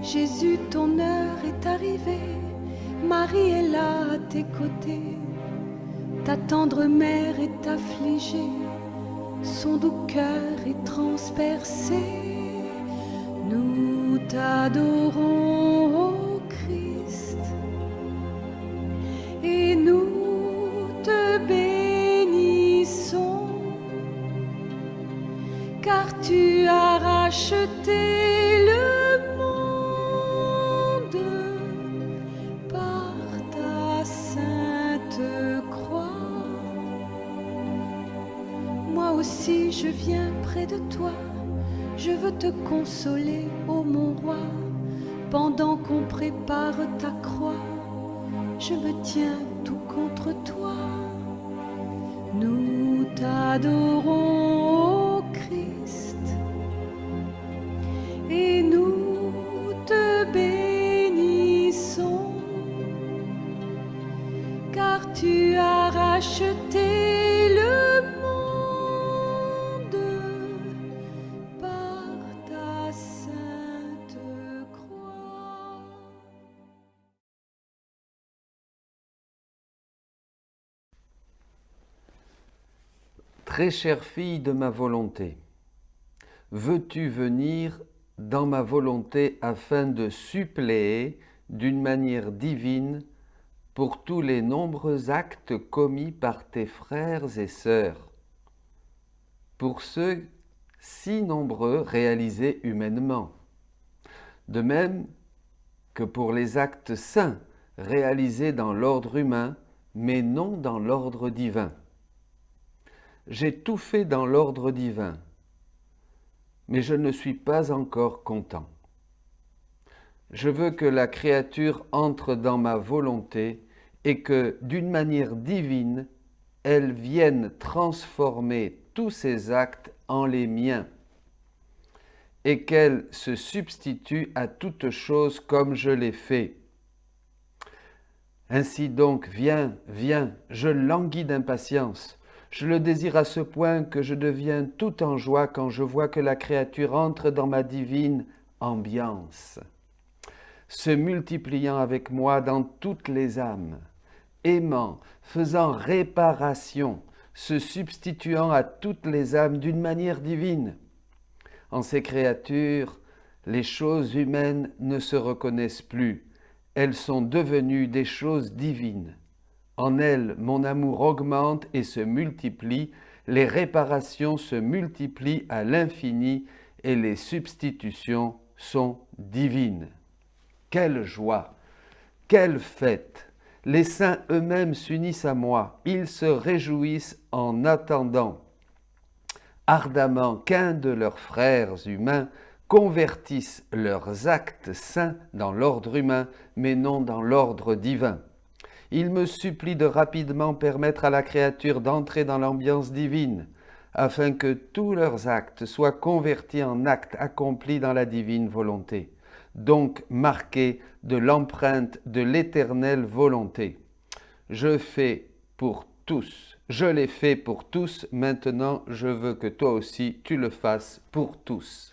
Jésus, ton heure est arrivée, Marie est là à tes côtés. Ta tendre mère est affligée, son doux cœur est transpercé. Nous t'adorons, ô Christ, et nous te bénissons, car tu as racheté le monde par ta sainte croix. Moi aussi je viens près de toi, je veux te consoler, ô mon roi, pendant qu'on prépare ta croix, je me tiens tout contre toi. Nous t'adorons, ô Christ, et nous te bénissons, car tu as racheté le monde par ta sainte croix. Très chère fille de ma volonté, veux-tu venir dans ma volonté afin de suppléer d'une manière divine pour tous les nombreux actes commis par tes frères et sœurs, pour ceux si nombreux réalisés humainement, de même que pour les actes saints réalisés dans l'ordre humain, mais non dans l'ordre divin. J'ai tout fait dans l'ordre divin, mais je ne suis pas encore content. Je veux que la créature entre dans ma volonté et que, d'une manière divine, elle vienne transformer tous ses actes en les miens et qu'elle se substitue à toute chose comme je l'ai fait. Ainsi donc, viens, viens, je languis d'impatience. Je le désire à ce point que je deviens tout en joie quand je vois que la créature entre dans ma divine ambiance, se multipliant avec moi dans toutes les âmes, aimant, faisant réparation, se substituant à toutes les âmes d'une manière divine. En ces créatures, les choses humaines ne se reconnaissent plus, elles sont devenues des choses divines. En elles, mon amour augmente et se multiplie, les réparations se multiplient à l'infini et les substitutions sont divines. Quelle joie! Quelle fête! Les saints eux-mêmes s'unissent à moi, ils se réjouissent en attendant ardemment qu'un de leurs frères humains convertisse leurs actes saints dans l'ordre humain, mais non dans l'ordre divin. Il me supplie de rapidement permettre à la créature d'entrer dans l'ambiance divine, afin que tous leurs actes soient convertis en actes accomplis dans la divine volonté, donc marqués de l'empreinte de l'éternelle volonté. Je fais pour tous, je l'ai fait pour tous, maintenant je veux que toi aussi tu le fasses pour tous.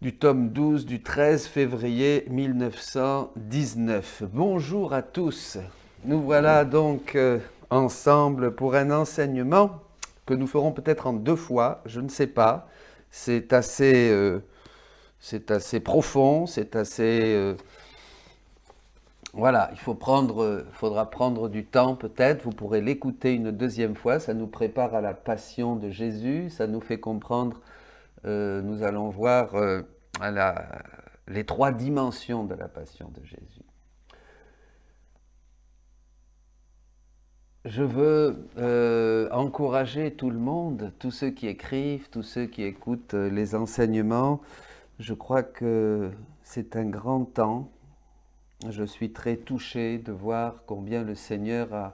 Du tome 12 du 13 février 1919. Bonjour à tous. Nous voilà donc ensemble pour un enseignement que nous ferons peut-être en 2 fois, je ne sais pas. C'est assez profond, c'est assez... voilà, il faudra prendre du temps peut-être, vous pourrez l'écouter une 2e fois, ça nous prépare à la passion de Jésus, ça nous fait comprendre... nous allons voir les 3 dimensions de la passion de Jésus. Je veux encourager tout le monde, tous ceux qui écrivent, tous ceux qui écoutent les enseignements. Je crois que c'est un grand temps. Je suis très touché de voir combien le Seigneur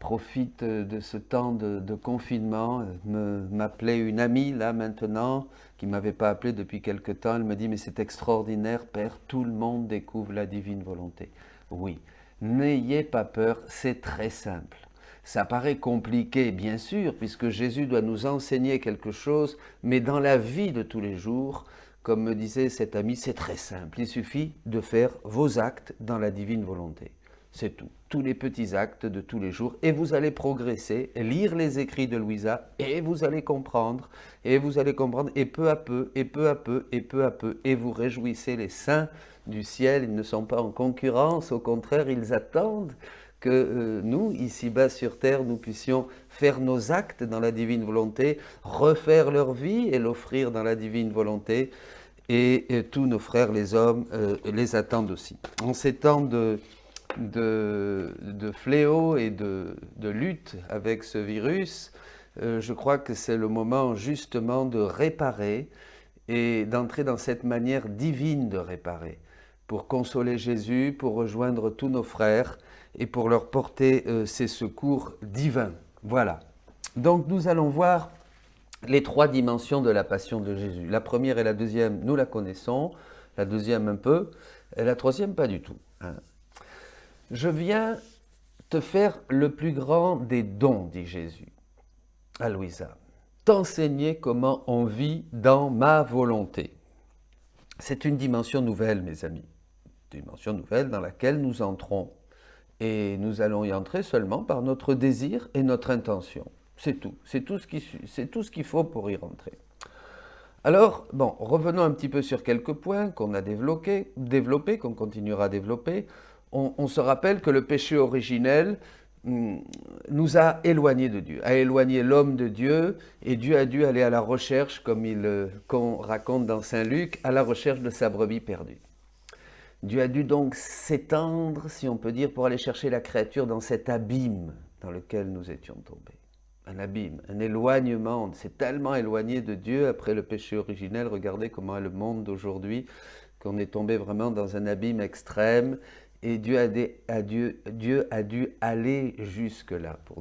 profite de ce temps de confinement. M'appelait une amie là maintenant, qui ne m'avait pas appelé depuis quelque temps. Elle me dit « mais c'est extraordinaire, Père, tout le monde découvre la divine volonté ». Oui, n'ayez pas peur, c'est très simple. Ça paraît compliqué, bien sûr, puisque Jésus doit nous enseigner quelque chose, mais dans la vie de tous les jours, Comme me disait cet ami, c'est très simple, il suffit de faire vos actes dans la divine volonté. C'est tout, tous les petits actes de tous les jours, et vous allez progresser, lire les écrits de Louisa, et vous allez comprendre, et peu à peu, et peu à peu, et peu à peu, et vous réjouissez les saints du ciel, ils ne sont pas en concurrence, au contraire, ils attendent que nous, ici-bas sur terre, nous puissions faire nos actes dans la divine volonté, refaire leur vie et l'offrir dans la divine volonté, et tous nos frères les hommes les attendent aussi. En ces temps de fléau et de lutte avec ce virus, je crois que c'est le moment justement de réparer et d'entrer dans cette manière divine de réparer, pour consoler Jésus, pour rejoindre tous nos frères et pour leur porter ces secours divins. Voilà. Donc nous allons voir les 3 dimensions de la passion de Jésus. La première et la deuxième, nous la connaissons, la deuxième un peu, et la troisième pas du tout. Je viens te faire le plus grand des dons, dit Jésus à Louisa, t'enseigner comment on vit dans ma volonté. C'est une dimension nouvelle, mes amis, une dimension nouvelle dans laquelle nous entrons. Et nous allons y entrer seulement par notre désir et notre intention. C'est tout. C'est tout ce qu'il faut pour y rentrer. Alors, bon, revenons un petit peu sur quelques points qu'on a développés, qu'on continuera à développer. On se rappelle que le péché originel nous a éloignés de Dieu, a éloigné l'homme de Dieu, et Dieu a dû aller à la recherche, comme qu'on raconte dans Saint Luc, à la recherche de sa brebis perdue. Dieu a dû donc s'étendre, si on peut dire, pour aller chercher la créature dans cet abîme dans lequel nous étions tombés. Un abîme, un éloignement, on s'est tellement éloigné de Dieu après le péché originel. Regardez comment est le monde d'aujourd'hui, qu'on est tombé vraiment dans un abîme extrême, et Dieu a dû aller jusque-là pour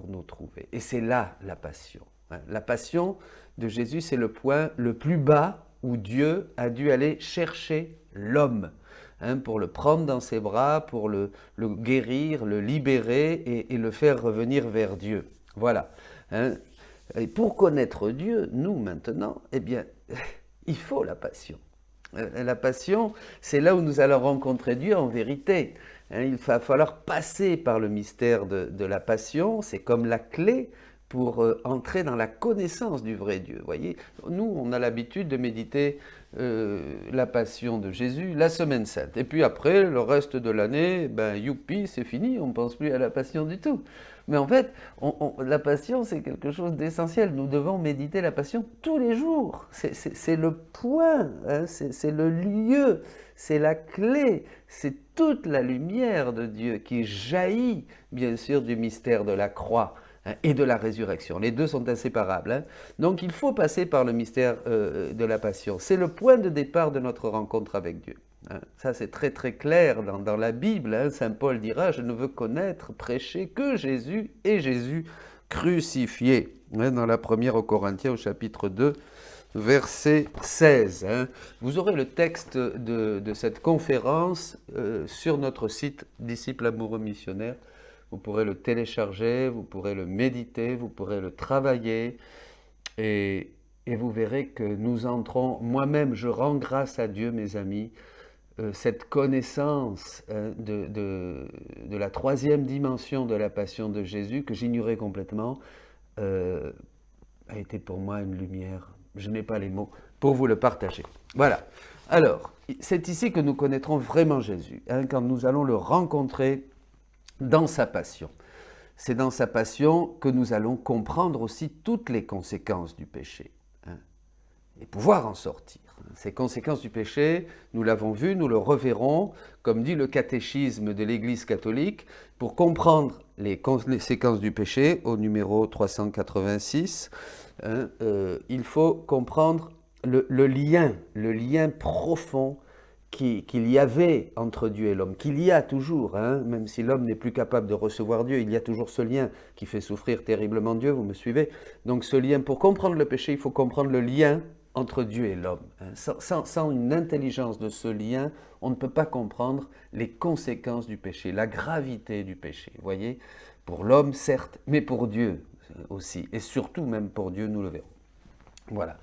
nous trouver. Et c'est là la passion. La passion de Jésus, c'est le point le plus bas où Dieu a dû aller chercher l'homme. Pour le prendre dans ses bras, pour le guérir, le libérer et le faire revenir vers Dieu. Voilà. Et pour connaître Dieu, nous maintenant, eh bien, il faut la passion. La passion, c'est là où nous allons rencontrer Dieu en vérité. Il va falloir passer par le mystère de la passion, c'est comme la clé pour entrer dans la connaissance du vrai Dieu. Voyez, nous, on a l'habitude de méditer la passion de Jésus la semaine sainte. Et puis après, le reste de l'année, youpi, c'est fini, on ne pense plus à la passion du tout. Mais en fait, la passion, c'est quelque chose d'essentiel. Nous devons méditer la passion tous les jours. C'est le point, c'est le lieu, c'est la clé, c'est toute la lumière de Dieu qui jaillit, bien sûr, du mystère de la croix et de la résurrection. Les deux sont inséparables. Donc il faut passer par le mystère de la passion. C'est le point de départ de notre rencontre avec Dieu. Ça c'est très très clair dans la Bible. Saint Paul dira « Je ne veux connaître, prêcher que Jésus et Jésus crucifié ». Dans la première aux Corinthiens au chapitre 2, verset 16. Vous aurez le texte de cette conférence sur notre site Disciples amoureux missionnaires. Vous pourrez le télécharger, vous pourrez le méditer, vous pourrez le travailler et vous verrez que nous entrons, moi-même je rends grâce à Dieu mes amis, cette connaissance de la troisième dimension de la passion de Jésus que j'ignorais complètement a été pour moi une lumière. Je n'ai pas les mots pour vous le partager. Voilà. Alors, c'est ici que nous connaîtrons vraiment Jésus, quand nous allons le rencontrer dans sa passion. C'est dans sa passion que nous allons comprendre aussi toutes les conséquences du péché et pouvoir en sortir. Ces conséquences du péché, nous l'avons vu, nous le reverrons, comme dit le catéchisme de l'Église catholique, pour comprendre les conséquences du péché, au numéro 386, il faut comprendre le lien profond qu'il y avait entre Dieu et l'homme, qu'il y a toujours, même si l'homme n'est plus capable de recevoir Dieu, il y a toujours ce lien qui fait souffrir terriblement Dieu, vous me suivez? Donc ce lien, pour comprendre le péché, il faut comprendre le lien entre Dieu et l'homme. Sans une intelligence de ce lien, on ne peut pas comprendre les conséquences du péché, la gravité du péché, vous voyez? Pour l'homme, certes, mais pour Dieu aussi, et surtout même pour Dieu, nous le verrons. Voilà.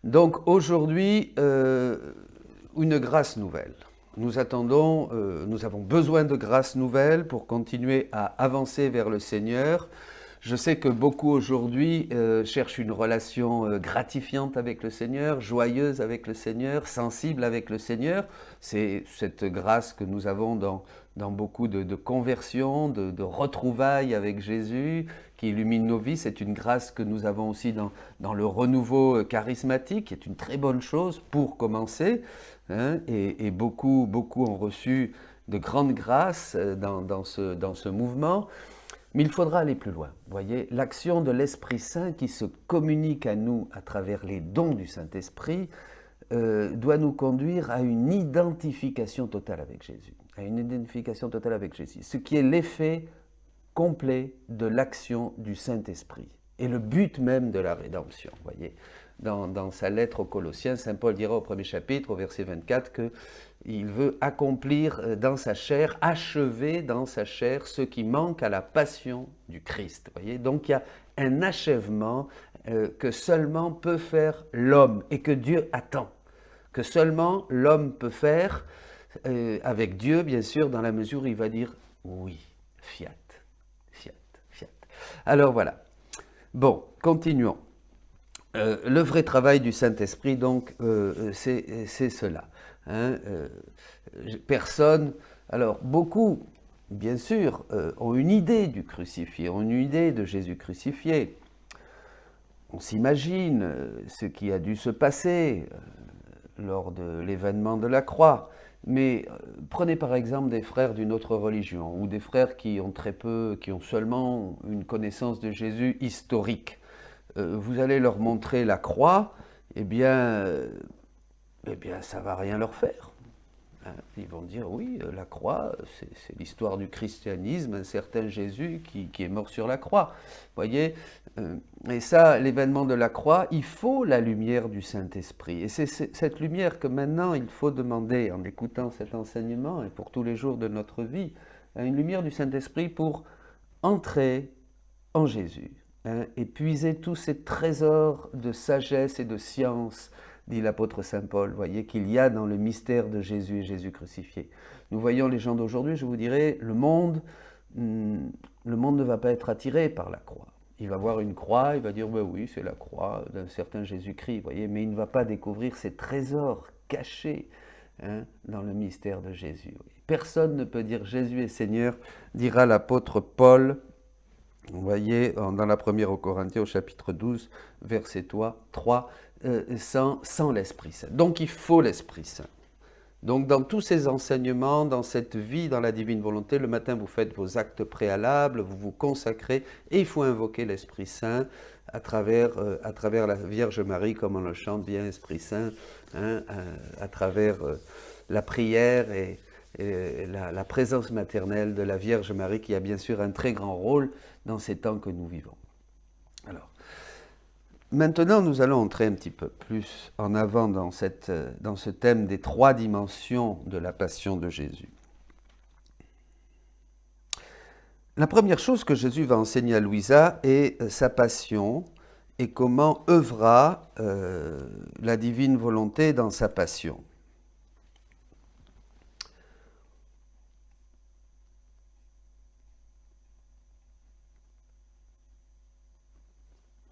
Donc aujourd'hui, une grâce nouvelle. Nous attendons, nous avons besoin de grâce nouvelle pour continuer à avancer vers le Seigneur. Je sais que beaucoup aujourd'hui cherchent une relation gratifiante avec le Seigneur, joyeuse avec le Seigneur, sensible avec le Seigneur. C'est cette grâce que nous avons dans beaucoup de conversions, de retrouvailles avec Jésus, qui illumine nos vies. C'est une grâce que nous avons aussi dans le renouveau charismatique, qui est une très bonne chose pour commencer. Hein, et beaucoup ont reçu de grandes grâces dans ce mouvement. Mais il faudra aller plus loin. Vous voyez, l'action de l'Esprit Saint qui se communique à nous à travers les dons du Saint-Esprit doit nous conduire à une identification totale avec Jésus. À une identification totale avec Jésus. Ce qui est l'effet complet de l'action du Saint-Esprit. Et le but même de la rédemption. Vous voyez, dans sa lettre aux Colossiens, Saint Paul dira au premier chapitre, au verset 24, qu'il veut accomplir dans sa chair, achever dans sa chair ce qui manque à la passion du Christ. Vous voyez, donc il y a un achèvement que seulement peut faire l'homme et que Dieu attend. Que seulement l'homme peut faire avec Dieu, bien sûr, dans la mesure où il va dire oui, fiat, fiat, fiat. Alors voilà. Bon, continuons. Le vrai travail du Saint-Esprit, donc, c'est cela. Hein, personne, alors beaucoup, bien sûr, ont une idée du crucifié, ont une idée de Jésus crucifié. On s'imagine ce qui a dû se passer lors de l'événement de la croix. Mais prenez par exemple des frères d'une autre religion, ou des frères qui ont très peu, qui ont seulement une connaissance de Jésus historique. Vous allez leur montrer la croix, eh bien ça ne va rien leur faire. Ils vont dire, oui, la croix, c'est l'histoire du christianisme, un certain Jésus qui est mort sur la croix. Vous voyez, et ça, l'événement de la croix, il faut la lumière du Saint-Esprit. Et c'est cette lumière que maintenant, il faut demander, en écoutant cet enseignement, et pour tous les jours de notre vie, une lumière du Saint-Esprit pour entrer en Jésus. Et puiser tous ces trésors de sagesse et de science, dit l'apôtre Saint Paul, voyez, qu'il y a dans le mystère de Jésus et Jésus crucifié. Nous voyons les gens d'aujourd'hui, je vous dirais, le monde ne va pas être attiré par la croix. Il va voir une croix, il va dire, ben oui, c'est la croix d'un certain Jésus-Christ, voyez, mais il ne va pas découvrir ces trésors cachés dans le mystère de Jésus. Personne ne peut dire Jésus est Seigneur, dira l'apôtre Paul. Vous voyez, dans la première aux Corinthiens, au chapitre 12, verset 3, sans l'Esprit Saint. Donc il faut l'Esprit Saint. Donc dans tous ces enseignements, dans cette vie, dans la divine volonté, le matin vous faites vos actes préalables, vous vous consacrez, et il faut invoquer l'Esprit Saint à travers la Vierge Marie, comme on le chante bien, Esprit Saint, à travers la prière et la présence maternelle de la Vierge Marie, qui a bien sûr un très grand rôle dans ces temps que nous vivons. Alors, maintenant, nous allons entrer un petit peu plus en avant dans ce thème des trois dimensions de la passion de Jésus. La première chose que Jésus va enseigner à Louisa est sa passion et comment œuvra la divine volonté dans sa passion.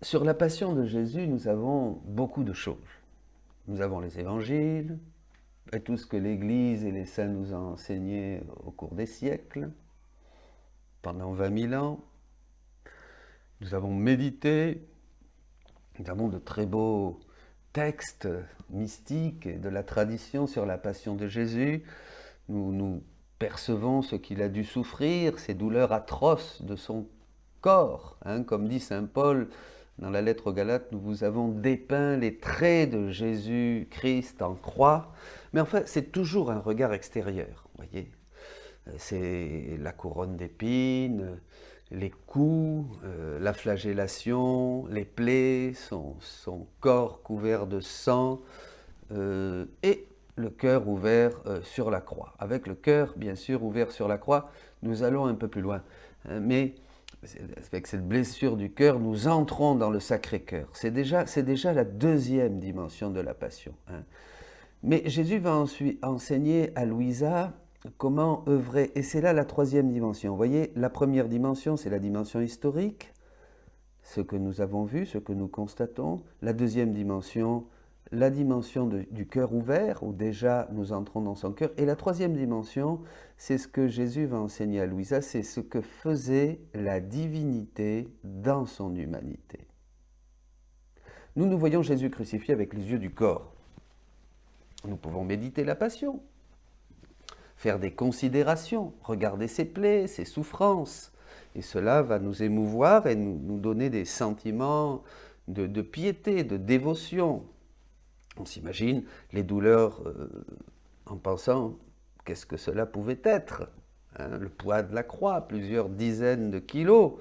Sur la passion de Jésus, nous avons beaucoup de choses. Nous avons les évangiles, et tout ce que l'Église et les saints nous ont enseigné au cours des siècles, pendant 20 000 ans. Nous avons médité, nous avons de très beaux textes mystiques et de la tradition sur la passion de Jésus. Nous percevons ce qu'il a dû souffrir, ces douleurs atroces de son corps, comme dit saint Paul. Dans la lettre aux Galates, nous vous avons dépeint les traits de Jésus-Christ en croix. Mais en fait, c'est toujours un regard extérieur, voyez. C'est la couronne d'épines, les coups, la flagellation, les plaies, son corps couvert de sang et le cœur ouvert sur la croix. Avec le cœur, bien sûr, ouvert sur la croix, nous allons un peu plus loin. Mais avec cette blessure du cœur, nous entrons dans le Sacré-Cœur. C'est déjà la deuxième dimension de la Passion. Mais Jésus va ensuite enseigner à Louisa comment œuvrer. Et c'est là la troisième dimension. Vous voyez, la première dimension, c'est la dimension historique, ce que nous avons vu, ce que nous constatons. La deuxième dimension, la dimension du cœur ouvert, où déjà nous entrons dans son cœur. Et la troisième dimension, c'est ce que Jésus va enseigner à Louisa, c'est ce que faisait la divinité dans son humanité. Nous voyons Jésus crucifié avec les yeux du corps. Nous pouvons méditer la Passion, faire des considérations, regarder ses plaies, ses souffrances. Et cela va nous émouvoir et nous donner des sentiments de piété, de dévotion. On s'imagine les douleurs en pensant qu'est-ce que cela pouvait être. Le poids de la croix, plusieurs dizaines de kilos.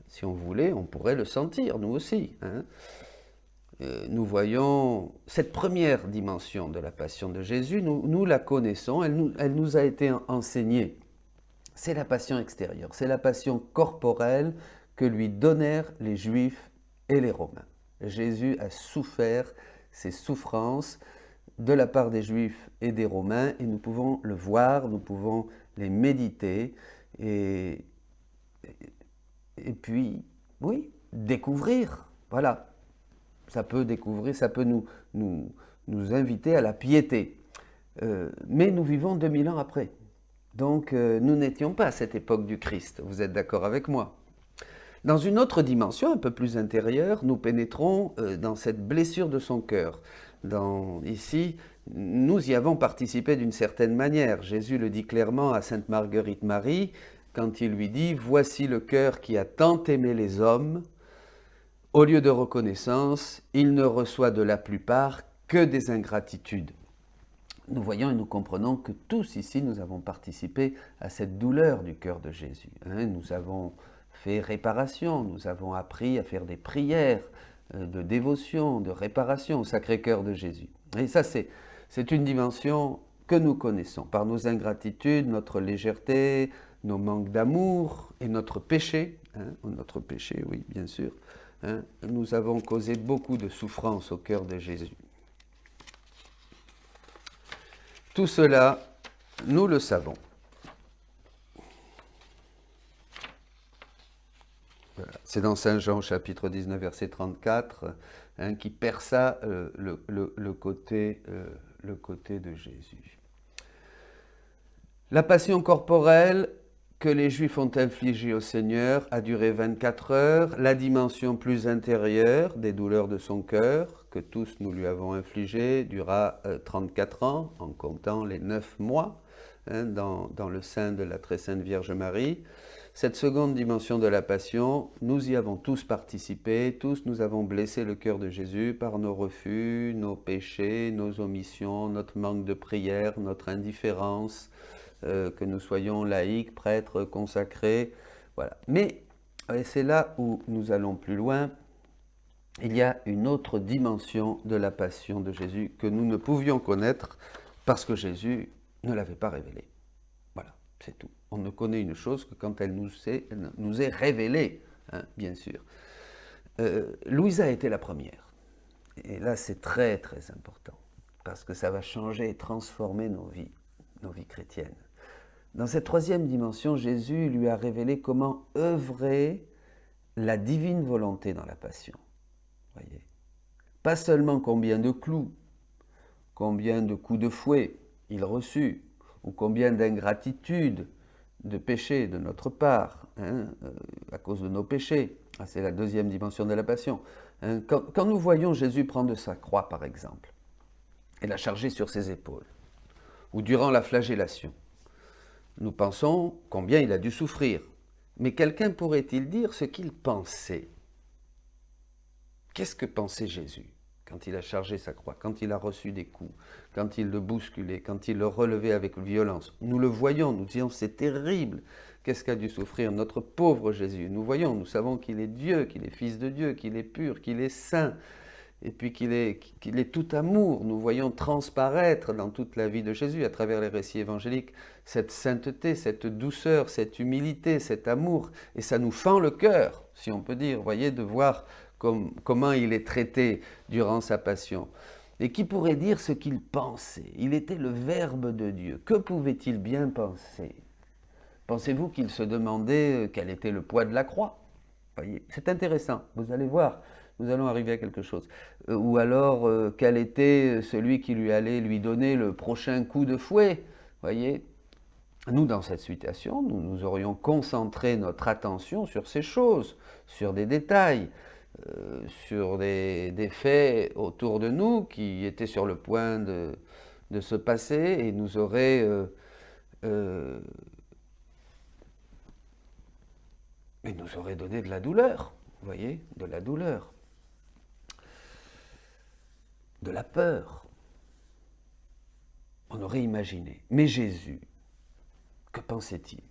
Si on voulait, on pourrait le sentir, nous aussi. Nous voyons cette première dimension de la Passion de Jésus, nous la connaissons, elle nous a été enseignée. C'est la passion extérieure, c'est la passion corporelle que lui donnèrent les Juifs et les Romains. Jésus a souffert ces souffrances de la part des Juifs et des Romains, et nous pouvons le voir, nous pouvons les méditer, et puis, oui, découvrir, voilà. Ça peut nous inviter à la piété. Mais nous vivons 2000 ans après. Donc nous n'étions pas à cette époque du Christ. Vous êtes d'accord avec moi? Dans une autre dimension, un peu plus intérieure, nous pénétrons dans cette blessure de son cœur. Ici, nous y avons participé d'une certaine manière. Jésus le dit clairement à Sainte Marguerite Marie, quand il lui dit « Voici le cœur qui a tant aimé les hommes ». Au lieu de reconnaissance, il ne reçoit de la plupart que des ingratitudes. Nous voyons et nous comprenons que tous ici, nous avons participé à cette douleur du cœur de Jésus. Nous avons fait réparation, nous avons appris à faire des prières de dévotion, de réparation au Sacré-Cœur de Jésus. Et ça, c'est une dimension que nous connaissons par nos ingratitudes, notre légèreté, nos manques d'amour et notre péché. Notre péché, oui, bien sûr. Nous avons causé beaucoup de souffrance au cœur de Jésus. Tout cela, nous le savons. Voilà. C'est dans Saint Jean chapitre 19 verset 34 qui perça le côté de Jésus. La passion corporelle que les Juifs ont infligée au Seigneur a duré 24 heures. La dimension plus intérieure des douleurs de son cœur, que tous nous lui avons infligées, dura 34 ans, en comptant les 9 mois dans le sein de la très sainte Vierge Marie. Cette seconde dimension de la Passion, nous y avons tous participé, tous nous avons blessé le cœur de Jésus par nos refus, nos péchés, nos omissions, notre manque de prière, notre indifférence, que nous soyons laïcs, prêtres, consacrés, voilà. Mais c'est là où nous allons plus loin. Il y a une autre dimension de la Passion de Jésus que nous ne pouvions connaître parce que Jésus ne l'avait pas révélée. Voilà, c'est tout. On ne connaît une chose que quand elle nous est révélée, bien sûr. Louisa a été la première. Et là, c'est très, très important parce que ça va changer et transformer nos vies chrétiennes. Dans cette troisième dimension, Jésus lui a révélé comment œuvrer la divine volonté dans la Passion. Voyez, pas seulement combien de clous, combien de coups de fouet il reçut, ou combien d'ingratitude, de péchés de notre part, à cause de nos péchés. C'est la deuxième dimension de la Passion. Quand nous voyons Jésus prendre sa croix, par exemple, et la charger sur ses épaules, ou durant la flagellation, nous pensons combien il a dû souffrir. Mais quelqu'un pourrait-il dire ce qu'il pensait? Qu'est-ce que pensait Jésus quand il a chargé sa croix, quand il a reçu des coups, quand il le bousculait, quand il le relevait avec violence? Nous le voyons, nous disons c'est terrible. Qu'est-ce qu'a dû souffrir notre pauvre Jésus? Nous voyons, nous savons qu'il est Dieu, qu'il est Fils de Dieu, qu'il est pur, qu'il est saint. et puis qu'il est tout amour. Nous voyons transparaître dans toute la vie de Jésus, à travers les récits évangéliques, cette sainteté, cette douceur, cette humilité, cet amour, et ça nous fend le cœur, si on peut dire, vous voyez, de voir comment il est traité durant sa passion. Et qui pourrait dire ce qu'il pensait? Il était le Verbe de Dieu. Que pouvait-il bien penser? Pensez-vous qu'il se demandait quel était le poids de la croix? Voyez, c'est intéressant, vous allez voir, nous allons arriver à quelque chose. Ou alors, quel était celui qui lui allait lui donner le prochain coup de fouet? Voyez, nous, dans cette situation, nous aurions concentré notre attention sur ces choses, sur des détails, sur des faits autour de nous qui étaient sur le point de se passer et nous auraient donné de la douleur, vous voyez, de la douleur, de la peur. On aurait imaginé. Mais Jésus, que pensait-il?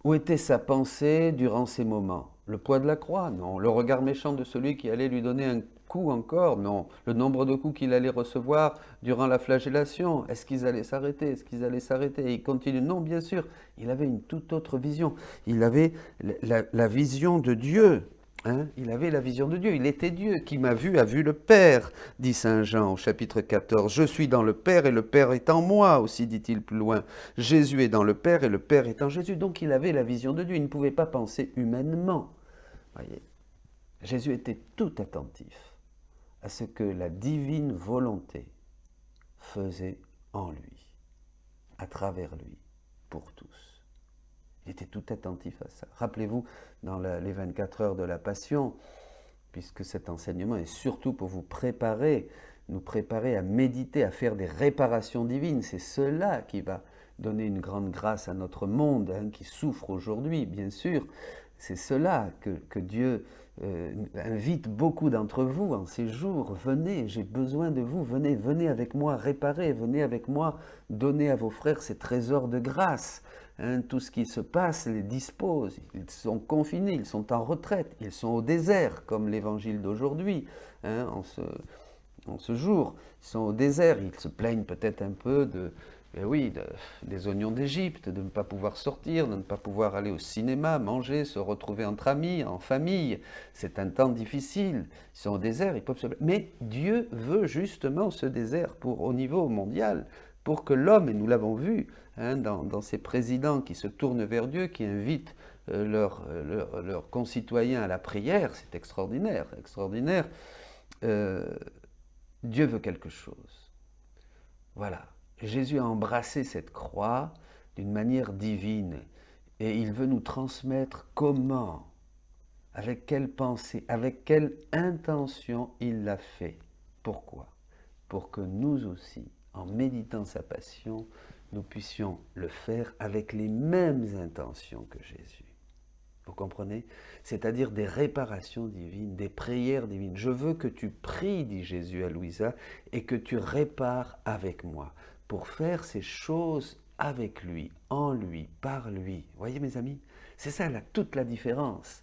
Où était sa pensée durant ces moments? Le poids de la croix? Non. Le regard méchant de celui qui allait lui donner un coup encore? Non. Le nombre de coups qu'il allait recevoir durant la flagellation? Est-ce qu'ils allaient s'arrêter? Est-ce qu'ils allaient s'arrêter? Et il continue. Non, bien sûr. Il avait une toute autre vision. Il avait la vision de Dieu. Hein? Il avait la vision de Dieu, il était Dieu. Qui m'a vu a vu le Père, dit Saint Jean au chapitre 14. Je suis dans le Père et le Père est en moi, aussi dit-il plus loin. Jésus est dans le Père et le Père est en Jésus. Donc il avait la vision de Dieu, il ne pouvait pas penser humainement. Voyez, Jésus était tout attentif à ce que la divine volonté faisait en lui, à travers lui, pour tous. Il était tout attentif à ça. Rappelez-vous, dans les 24 heures de la Passion, puisque cet enseignement est surtout pour vous préparer, nous préparer à méditer, à faire des réparations divines. C'est cela qui va donner une grande grâce à notre monde, hein, qui souffre aujourd'hui, bien sûr. C'est cela que Dieu invite beaucoup d'entre vous en ces jours. Venez, j'ai besoin de vous, venez avec moi réparer, venez avec moi donner à vos frères ces trésors de grâce. Hein, tout ce qui se passe les dispose, ils sont confinés, ils sont en retraite, ils sont au désert, comme l'évangile d'aujourd'hui, hein, en ce jour, ils sont au désert, ils se plaignent peut-être un peu des oignons d'Égypte, de ne pas pouvoir sortir, de ne pas pouvoir aller au cinéma, manger, se retrouver entre amis, en famille, c'est un temps difficile, ils sont au désert, ils peuvent se... Mais Dieu veut justement ce désert au niveau mondial, pour que l'homme, et nous l'avons vu, hein, dans ces présidents qui se tournent vers Dieu, qui invitent leurs concitoyens à la prière, c'est extraordinaire, extraordinaire. Dieu veut quelque chose. Voilà, Jésus a embrassé cette croix d'une manière divine, et il veut nous transmettre comment, avec quelle pensée, avec quelle intention il l'a fait. Pourquoi? Pour que nous aussi, en méditant sa passion, nous puissions le faire avec les mêmes intentions que Jésus. Vous comprenez? C'est-à-dire des réparations divines, des prières divines. Je veux que tu pries, dit Jésus à Louisa, et que tu répares avec moi, pour faire ces choses avec lui, en lui, par lui. Voyez mes amis? C'est ça toute la différence.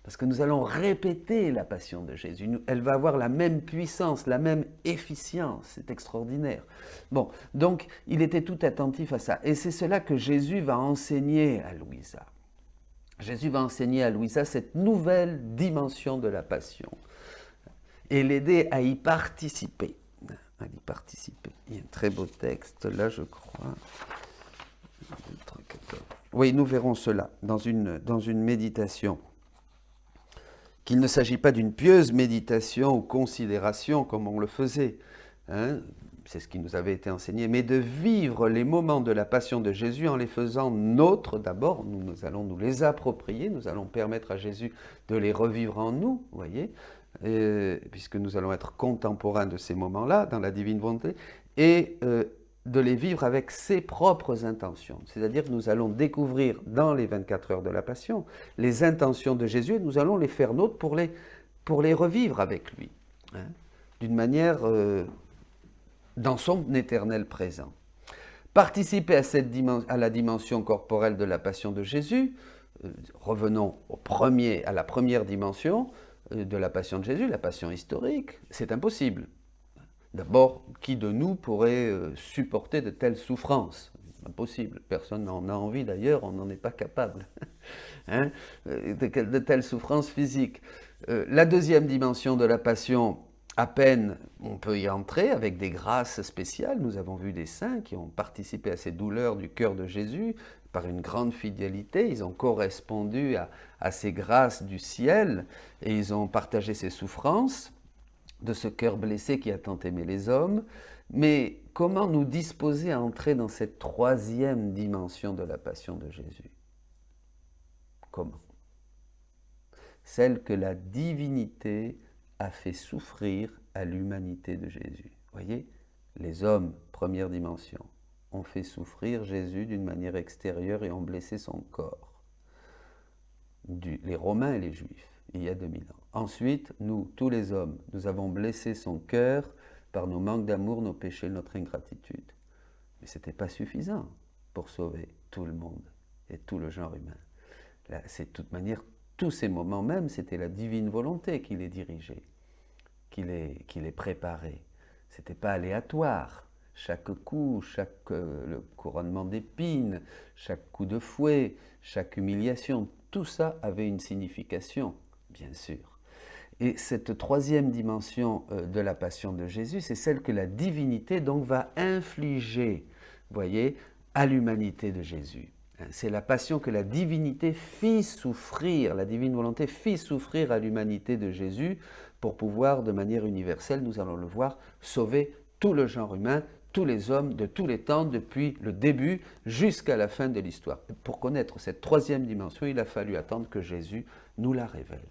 Parce que nous allons répéter la passion de Jésus. Elle va avoir la même puissance, la même efficience. C'est extraordinaire. Bon, donc il était tout attentif à ça. Et c'est cela que Jésus va enseigner à Louisa. Jésus va enseigner à Louisa cette nouvelle dimension de la passion et l'aider à y participer. Il y a un très beau texte là, je crois. Oui, nous verrons cela dans une méditation. Qu'il ne s'agit pas d'une pieuse méditation ou considération comme on le faisait, hein, c'est ce qui nous avait été enseigné, mais de vivre les moments de la passion de Jésus en les faisant nôtres d'abord. Nous allons nous les approprier, nous allons permettre à Jésus de les revivre en nous, vous voyez, puisque nous allons être contemporains de ces moments-là, dans la divine volonté, et de les vivre avec ses propres intentions. C'est-à-dire que nous allons découvrir dans les 24 heures de la Passion les intentions de Jésus et nous allons les faire nôtres pour les revivre avec lui, hein, d'une manière dans son éternel présent. Participer à la dimension corporelle de la Passion de Jésus, revenons à la première dimension, de la passion de Jésus, la passion historique, c'est impossible. D'abord, qui de nous pourrait supporter de telles souffrances? Impossible. Personne n'en a envie d'ailleurs, on n'en est pas capable. Hein, de telles souffrances physiques. La deuxième dimension de la passion, à peine on peut y entrer avec des grâces spéciales. Nous avons vu des saints qui ont participé à ces douleurs du cœur de Jésus par une grande fidélité. Ils ont correspondu à ces grâces du ciel et ils ont partagé ces souffrances de ce cœur blessé qui a tant aimé les hommes. Mais comment nous disposer à entrer dans cette troisième dimension de la passion de Jésus? Comment? Celle que la divinité a fait souffrir à l'humanité de Jésus. Voyez, les hommes, première dimension, ont fait souffrir Jésus d'une manière extérieure et ont blessé son corps. Les Romains et les Juifs, il y a 2000 ans. Ensuite, nous, tous les hommes, nous avons blessé son cœur par nos manques d'amour, nos péchés, notre ingratitude. Mais ce n'était pas suffisant pour sauver tout le monde et tout le genre humain. C'est de toute manière, tous ces moments même, c'était la divine volonté qui les dirigeait, qui les préparait. Ce n'était pas aléatoire. Chaque coup, le couronnement d'épines, chaque coup de fouet, chaque humiliation, tout ça avait une signification, bien sûr. Et cette troisième dimension de la passion de Jésus, c'est celle que la divinité donc va infliger, voyez, à l'humanité de Jésus. C'est la passion que la divinité fit souffrir, la divine volonté fit souffrir à l'humanité de Jésus pour pouvoir, de manière universelle, nous allons le voir, sauver tout le genre humain, tous les hommes de tous les temps, depuis le début jusqu'à la fin de l'histoire. Pour connaître cette troisième dimension, il a fallu attendre que Jésus nous la révèle.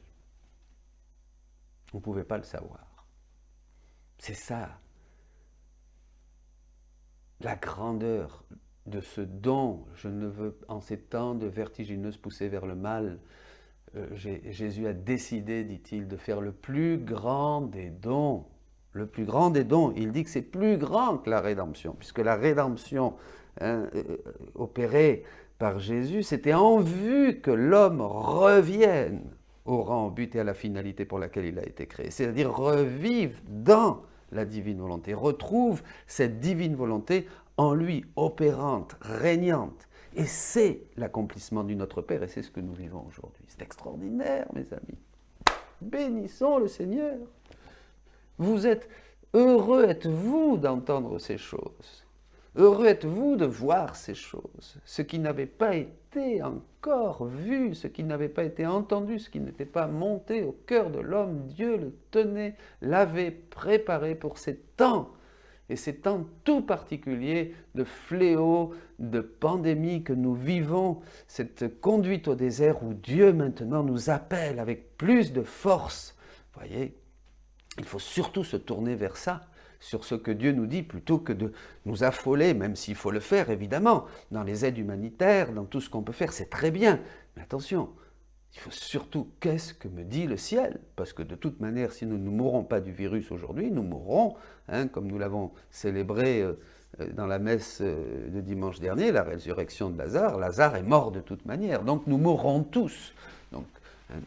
On ne pouvait pas le savoir. C'est ça, la grandeur de ce don. Je ne veux, en ces temps de vertigineuse poussée vers le mal, Jésus a décidé, dit-il, de faire le plus grand des dons. Le plus grand des dons. Il dit que c'est plus grand que la rédemption, puisque la rédemption opérée par Jésus, c'était en vue que l'homme revienne au rang, au but et à la finalité pour laquelle il a été créé. C'est-à-dire revive dans la divine volonté, retrouve cette divine volonté en lui, opérante, régnante. Et c'est l'accomplissement du Notre Père, et c'est ce que nous vivons aujourd'hui. C'est extraordinaire, mes amis. Bénissons le Seigneur. Vous êtes heureux, êtes-vous d'entendre ces choses. Heureux êtes-vous de voir ces choses. Ce qui n'avait pas été encore vu, ce qui n'avait pas été entendu, ce qui n'était pas monté au cœur de l'homme, Dieu le tenait, l'avait préparé pour ces temps. Et ces temps tout particuliers de fléaux, de pandémie que nous vivons, cette conduite au désert où Dieu maintenant nous appelle avec plus de force. Vous voyez, il faut surtout se tourner vers ça, sur ce que Dieu nous dit, plutôt que de nous affoler, même s'il faut le faire évidemment, dans les aides humanitaires, dans tout ce qu'on peut faire, c'est très bien. Mais attention, il faut surtout, qu'est-ce que me dit le ciel? Parce que de toute manière, si nous ne mourrons pas du virus aujourd'hui, nous mourrons, comme nous l'avons célébré dans la messe de dimanche dernier, la résurrection de Lazare. Lazare est mort de toute manière, donc nous mourrons tous.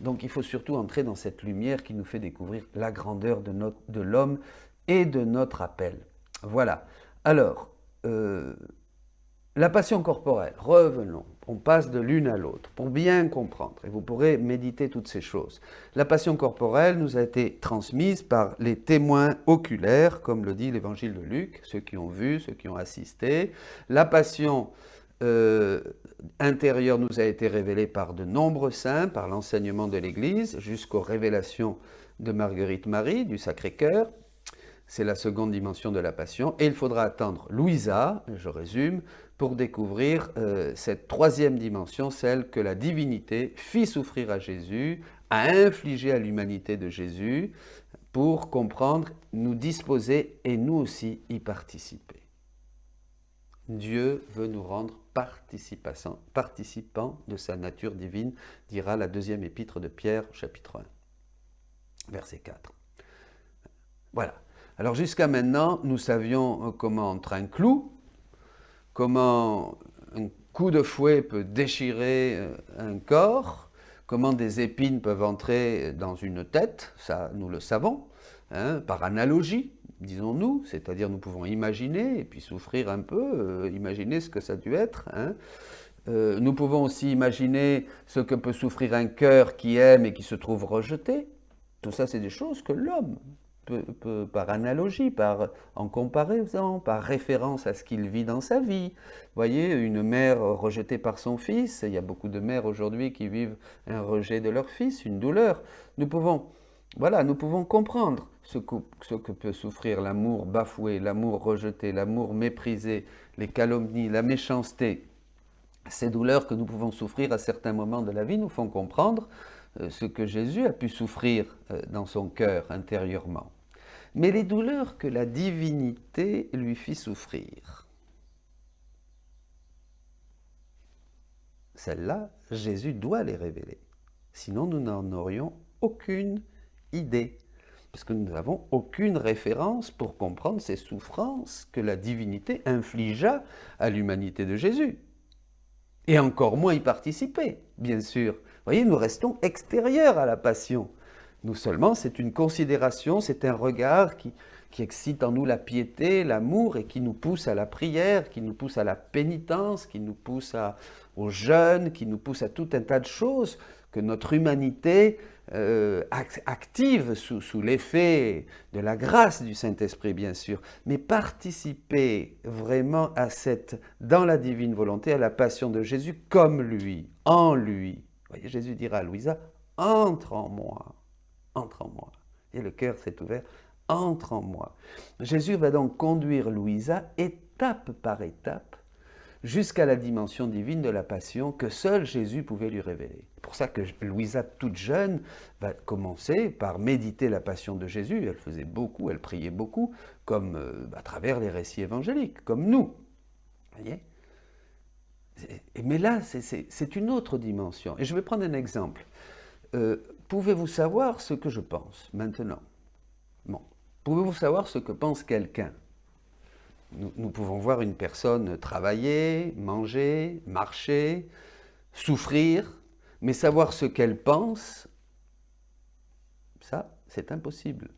Donc il faut surtout entrer dans cette lumière qui nous fait découvrir la grandeur de l'homme et de notre appel. Voilà. Alors, la passion corporelle, revenons, on passe de l'une à l'autre pour bien comprendre, et vous pourrez méditer toutes ces choses. La passion corporelle nous a été transmise par les témoins oculaires, comme le dit l'évangile de Luc, ceux qui ont vu, ceux qui ont assisté. La passion intérieure nous a été révélée par de nombreux saints, par l'enseignement de l'Église, jusqu'aux révélations de Marguerite Marie, du Sacré-Cœur. C'est la seconde dimension de la passion. Et il faudra attendre Louisa, je résume, pour découvrir cette troisième dimension, celle que la divinité fit souffrir à Jésus, a infligé à l'humanité de Jésus, pour comprendre, nous disposer et nous aussi y participer. Dieu veut nous rendre participants de sa nature divine, dira la deuxième épître de Pierre, chapitre 1, verset 4. Voilà. Alors jusqu'à maintenant, nous savions comment entre un clou, comment un coup de fouet peut déchirer un corps, comment des épines peuvent entrer dans une tête, ça nous le savons, hein, par analogie, disons-nous, c'est-à-dire nous pouvons imaginer et puis souffrir un peu, imaginer ce que ça a dû être. Hein. Nous pouvons aussi imaginer ce que peut souffrir un cœur qui aime et qui se trouve rejeté. Tout ça, c'est des choses que l'homme peut, par analogie, en comparaison, par référence à ce qu'il vit dans sa vie. Vous voyez, une mère rejetée par son fils, il y a beaucoup de mères aujourd'hui qui vivent un rejet de leur fils, une douleur. Nous pouvons comprendre ce que peut souffrir l'amour bafoué, l'amour rejeté, l'amour méprisé, les calomnies, la méchanceté. Ces douleurs que nous pouvons souffrir à certains moments de la vie nous font comprendre ce que Jésus a pu souffrir dans son cœur intérieurement. Mais les douleurs que la divinité lui fit souffrir, celles-là, Jésus doit les révéler. Sinon, nous n'en aurions aucune idée, parce que nous n'avons aucune référence pour comprendre ces souffrances que la divinité infligea à l'humanité de Jésus. Et encore moins y participer, bien sûr. Vous voyez, nous restons extérieurs à la passion. Nous seulement, c'est une considération, c'est un regard qui excite en nous la piété, l'amour, et qui nous pousse à la prière, qui nous pousse à la pénitence, qui nous pousse au jeûne, qui nous pousse à tout un tas de choses que notre humanité active sous l'effet de la grâce du Saint-Esprit, bien sûr, mais participer vraiment dans la divine volonté, à la passion de Jésus comme lui, en lui. Vous voyez, Jésus dira à Louisa, entre en moi, entre en moi. Et le cœur s'est ouvert, entre en moi. Jésus va donc conduire Louisa étape par étape jusqu'à la dimension divine de la passion que seul Jésus pouvait lui révéler. C'est pour ça que Louisa, toute jeune, va commencer par méditer la passion de Jésus. Elle faisait beaucoup, elle priait beaucoup, comme à travers les récits évangéliques, comme nous. Voyez ? Mais là, c'est une autre dimension. Et je vais prendre un exemple. Pouvez-vous savoir ce que je pense maintenant? Bon. Pouvez-vous savoir ce que pense quelqu'un? Nous pouvons voir une personne travailler, manger, marcher, souffrir, mais savoir ce qu'elle pense, ça, c'est impossible,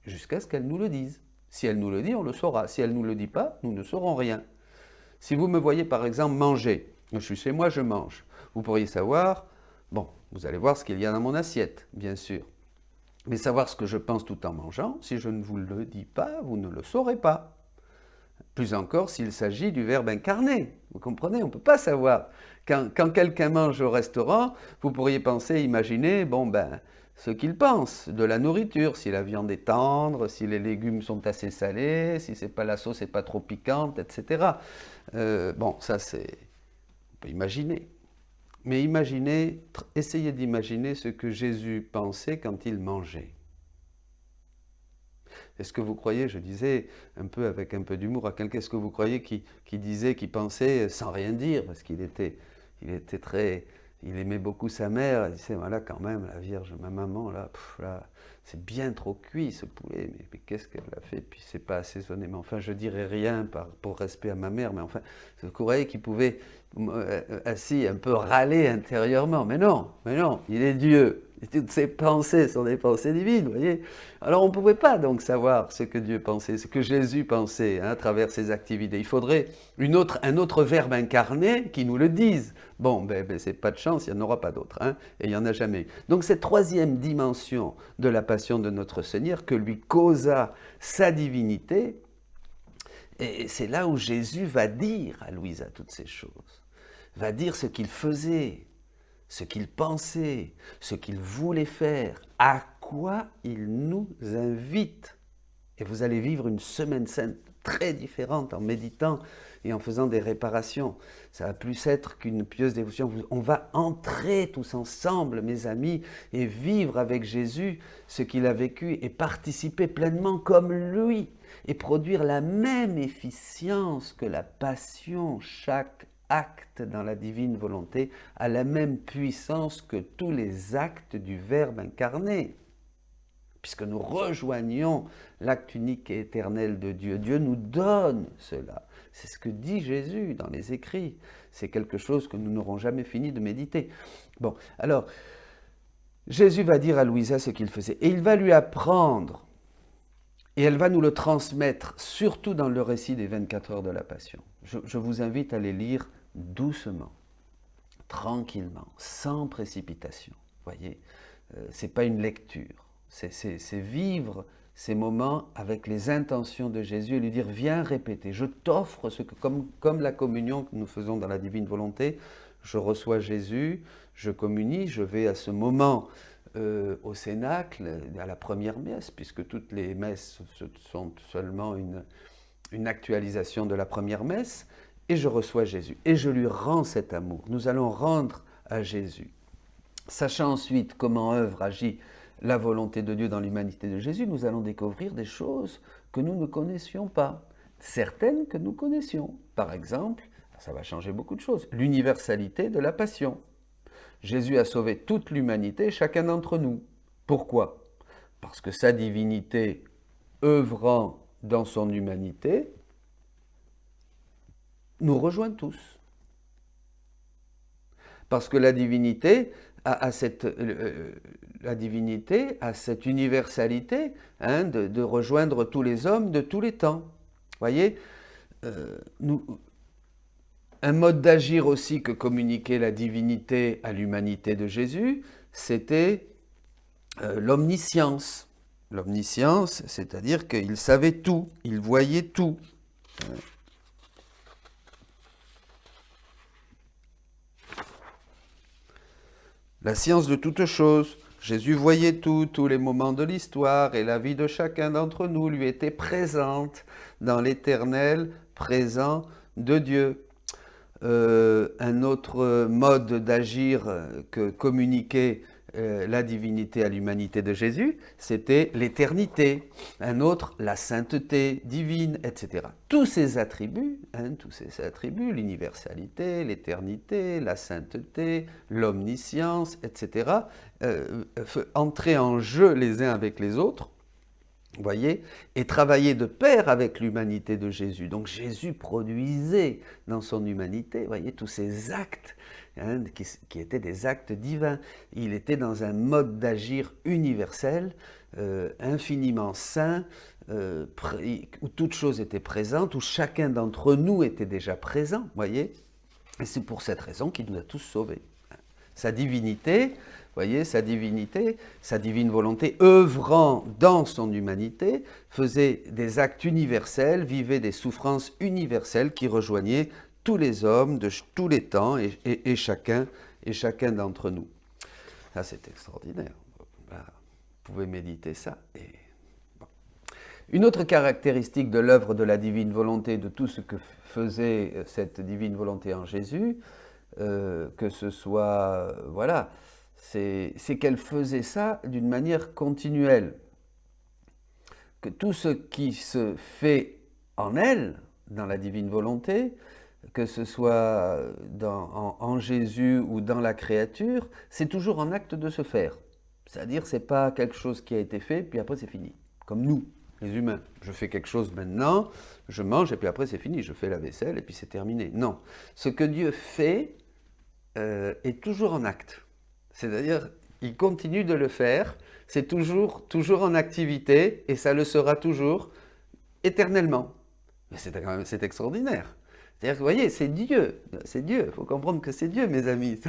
jusqu'à ce qu'elle nous le dise. Si elle nous le dit, on le saura. Si elle ne nous le dit pas, nous ne saurons rien. Si vous me voyez par exemple manger, je suis chez moi, je mange, vous pourriez savoir, bon, vous allez voir ce qu'il y a dans mon assiette, bien sûr. Mais savoir ce que je pense tout en mangeant, si je ne vous le dis pas, vous ne le saurez pas. Plus encore s'il s'agit du Verbe incarné. Vous comprenez, on ne peut pas savoir. Quand quelqu'un mange au restaurant, vous pourriez penser, imaginer, ce qu'il pense de la nourriture, si la viande est tendre, si les légumes sont assez salés, si la sauce n'est pas trop piquante, etc. Ça c'est... On peut imaginer. Mais essayez d'imaginer ce que Jésus pensait quand il mangeait. Est-ce que vous croyez, je disais avec un peu d'humour à quelqu'un, est-ce que vous croyez qu'il pensait sans rien dire, parce qu'il il aimait beaucoup sa mère, il disait, voilà quand même, la Vierge, ma maman, là c'est bien trop cuit ce poulet, mais qu'est-ce qu'elle a fait, puis c'est pas assaisonné, mais enfin je dirais rien pour respect à ma mère, mais enfin, vous croyez qu'il pouvait assis un peu râler intérieurement, mais non, il est Dieu. Et toutes ses pensées sont des pensées divines, vous voyez. Alors on ne pouvait pas donc savoir ce que Dieu pensait, ce que Jésus pensait à travers ses activités. Il faudrait un autre Verbe incarné qui nous le dise. C'est pas de chance, il n'y en aura pas d'autre, et il n'y en a jamais eu. Donc cette troisième dimension de la passion de notre Seigneur que lui causa sa divinité, et c'est là où Jésus va dire à Louisa toutes ces choses, va dire ce qu'il faisait, ce qu'il pensait, ce qu'il voulait faire, à quoi il nous invite. Et vous allez vivre une semaine sainte très différente en méditant et en faisant des réparations. Ça va plus être qu'une pieuse dévotion. On va entrer tous ensemble, mes amis, et vivre avec Jésus ce qu'il a vécu et participer pleinement comme lui et produire la même efficience que la passion. Chaque acte dans la divine volonté a la même puissance que tous les actes du Verbe incarné. puisque nous rejoignons l'acte unique et éternel de Dieu. Dieu nous donne cela. C'est ce que dit Jésus dans les écrits. C'est quelque chose que nous n'aurons jamais fini de méditer. Bon, alors, Jésus va dire à Louisa ce qu'il faisait, et il va lui apprendre, et elle va nous le transmettre, surtout dans le récit des 24 heures de la Passion. Je vous invite à les lire doucement, tranquillement, sans précipitation. Voyez, c'est pas une lecture, c'est vivre ces moments avec les intentions de Jésus et lui dire, viens répéter, je t'offre ce que, comme la communion que nous faisons dans la divine volonté, je reçois Jésus, je communie, je vais à ce moment au Cénacle, à la première messe, puisque toutes les messes sont seulement une actualisation de la première messe, et je reçois Jésus, et je lui rends cet amour. Nous allons rendre à Jésus. Sachant ensuite comment œuvre, agit la volonté de Dieu dans l'humanité de Jésus, nous allons découvrir des choses que nous ne connaissions pas, certaines que nous connaissions. Par exemple, ça va changer beaucoup de choses, l'universalité de la passion. Jésus a sauvé toute l'humanité, chacun d'entre nous. Pourquoi? Parce que sa divinité, œuvrant dans son humanité, nous rejoint tous. Parce que la divinité a cette universalité de rejoindre tous les hommes de tous les temps. Voyez, un mode d'agir aussi que communiquer la divinité à l'humanité de Jésus, c'était l'omniscience. L'omniscience, c'est-à-dire qu'il savait tout, il voyait tout. La science de toutes choses. Jésus voyait tout, tous les moments de l'histoire, et la vie de chacun d'entre nous lui était présente dans l'éternel présent de Dieu. Un autre mode d'agir que communiquer la divinité à l'humanité de Jésus, c'était l'éternité. Un autre, la sainteté divine, etc. Tous ces attributs, l'universalité, l'éternité, la sainteté, l'omniscience, etc., entraient en jeu les uns avec les autres, voyez, et travailler de pair avec l'humanité de Jésus. Donc Jésus produisait dans son humanité, voyez, tous ces actes qui étaient des actes divins. Il était dans un mode d'agir universel, infiniment saint, où toute chose était présente, où chacun d'entre nous était déjà présent, voyez. Et c'est pour cette raison qu'il nous a tous sauvés. Sa divinité, voyez, sa divinité, sa divine volonté, œuvrant dans son humanité, faisait des actes universels, vivait des souffrances universelles qui rejoignaient tous les hommes de tous les temps et chacun d'entre nous. Ça, c'est extraordinaire. Vous pouvez méditer ça. Bon. Une autre caractéristique de l'œuvre de la divine volonté, de tout ce que faisait cette divine volonté en Jésus, que ce soit, voilà, c'est qu'elle faisait ça d'une manière continuelle. Que tout ce qui se fait en elle, dans la divine volonté, que ce soit en Jésus ou dans la créature, c'est toujours en acte de se faire. C'est-à-dire, ce n'est pas quelque chose qui a été fait, puis après c'est fini. Comme nous, les humains. Je fais quelque chose maintenant, je mange, et puis après c'est fini. Je fais la vaisselle, et puis c'est terminé. Non. Ce que Dieu fait est toujours en acte. C'est-à-dire, il continue de le faire, c'est toujours en activité, et ça le sera toujours éternellement. Mais c'est extraordinaire. C'est-à-dire que, vous voyez, c'est Dieu, il faut comprendre que c'est Dieu, mes amis,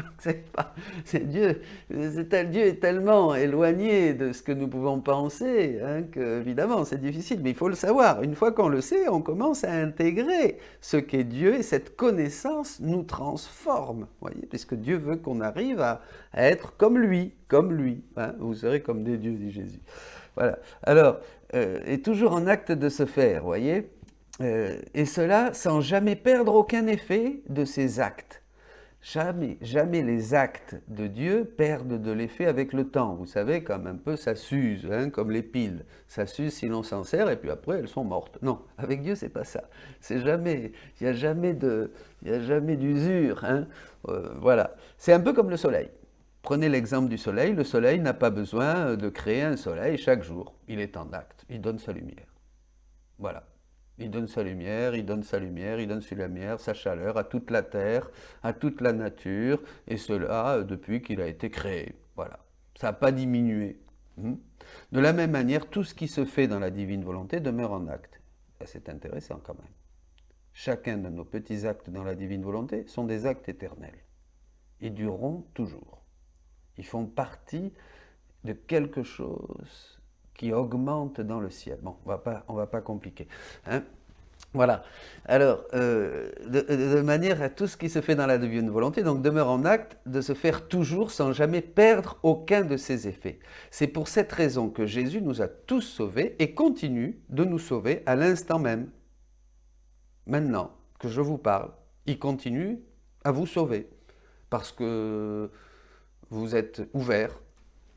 c'est Dieu, Dieu est tellement éloigné de ce que nous pouvons penser, qu'évidemment, c'est difficile, mais il faut le savoir. Une fois qu'on le sait, on commence à intégrer ce qu'est Dieu, et cette connaissance nous transforme, voyez, puisque Dieu veut qu'on arrive à être comme lui, vous serez comme des dieux, dit Jésus. Voilà, alors, et toujours en acte de se faire, voyez. Et cela sans jamais perdre aucun effet de ses actes. Jamais les actes de Dieu perdent de l'effet avec le temps. Vous savez, comme un peu ça s'use, comme les piles. Ça s'use si l'on s'en sert et puis après elles sont mortes. Non, avec Dieu c'est pas ça. Il n'y a jamais d'usure. Voilà. C'est un peu comme le soleil. Prenez l'exemple du soleil. Le soleil n'a pas besoin de créer un soleil chaque jour. Il est en acte, il donne sa lumière. Voilà. Il donne sa lumière, il donne sa lumière, il donne sa lumière, sa chaleur à toute la terre, à toute la nature, et cela depuis qu'il a été créé. Voilà. Ça n'a pas diminué. De la même manière, tout ce qui se fait dans la divine volonté demeure en acte. C'est intéressant quand même. Chacun de nos petits actes dans la divine volonté sont des actes éternels. Ils dureront toujours. Ils font partie de quelque chose qui augmente dans le ciel. Bon, on va pas compliquer. Hein? Voilà. Alors, de manière à tout ce qui se fait dans la divine volonté, donc demeure en acte de se faire toujours sans jamais perdre aucun de ses effets. C'est pour cette raison que Jésus nous a tous sauvés et continue de nous sauver à l'instant même. Maintenant que je vous parle, il continue à vous sauver parce que vous êtes ouverts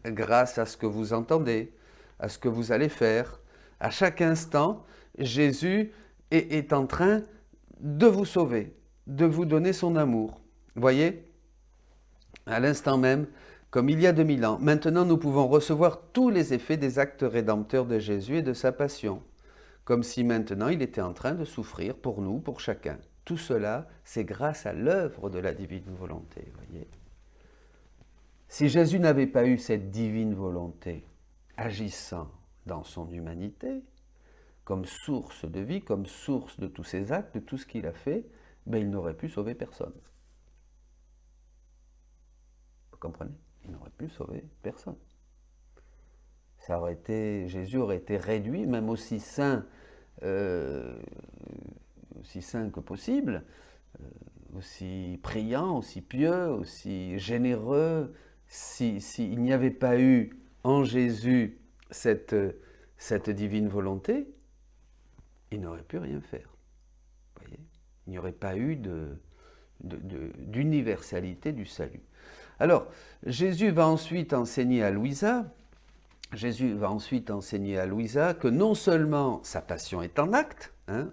grâce à ce que vous entendez, à ce que vous allez faire. À chaque instant, Jésus est en train de vous sauver, de vous donner son amour. Voyez, à l'instant même, comme il y a 2000 ans, maintenant nous pouvons recevoir tous les effets des actes rédempteurs de Jésus et de sa passion, comme si maintenant il était en train de souffrir pour nous, pour chacun. Tout cela, c'est grâce à l'œuvre de la divine volonté, voyez. Si Jésus n'avait pas eu cette divine volonté agissant dans son humanité, comme source de vie, comme source de tous ses actes, de tout ce qu'il a fait, ben il n'aurait pu sauver personne. Vous comprenez? Il n'aurait pu sauver personne. Jésus aurait été réduit, même aussi saint que possible, aussi priant, aussi pieux, aussi généreux. S'il n'y avait pas eu en Jésus cette divine volonté, il n'aurait pu rien faire. Vous voyez, il n'y aurait pas eu d'universalité du salut. Alors, Jésus va ensuite enseigner à Louisa que non seulement sa passion est en acte, hein,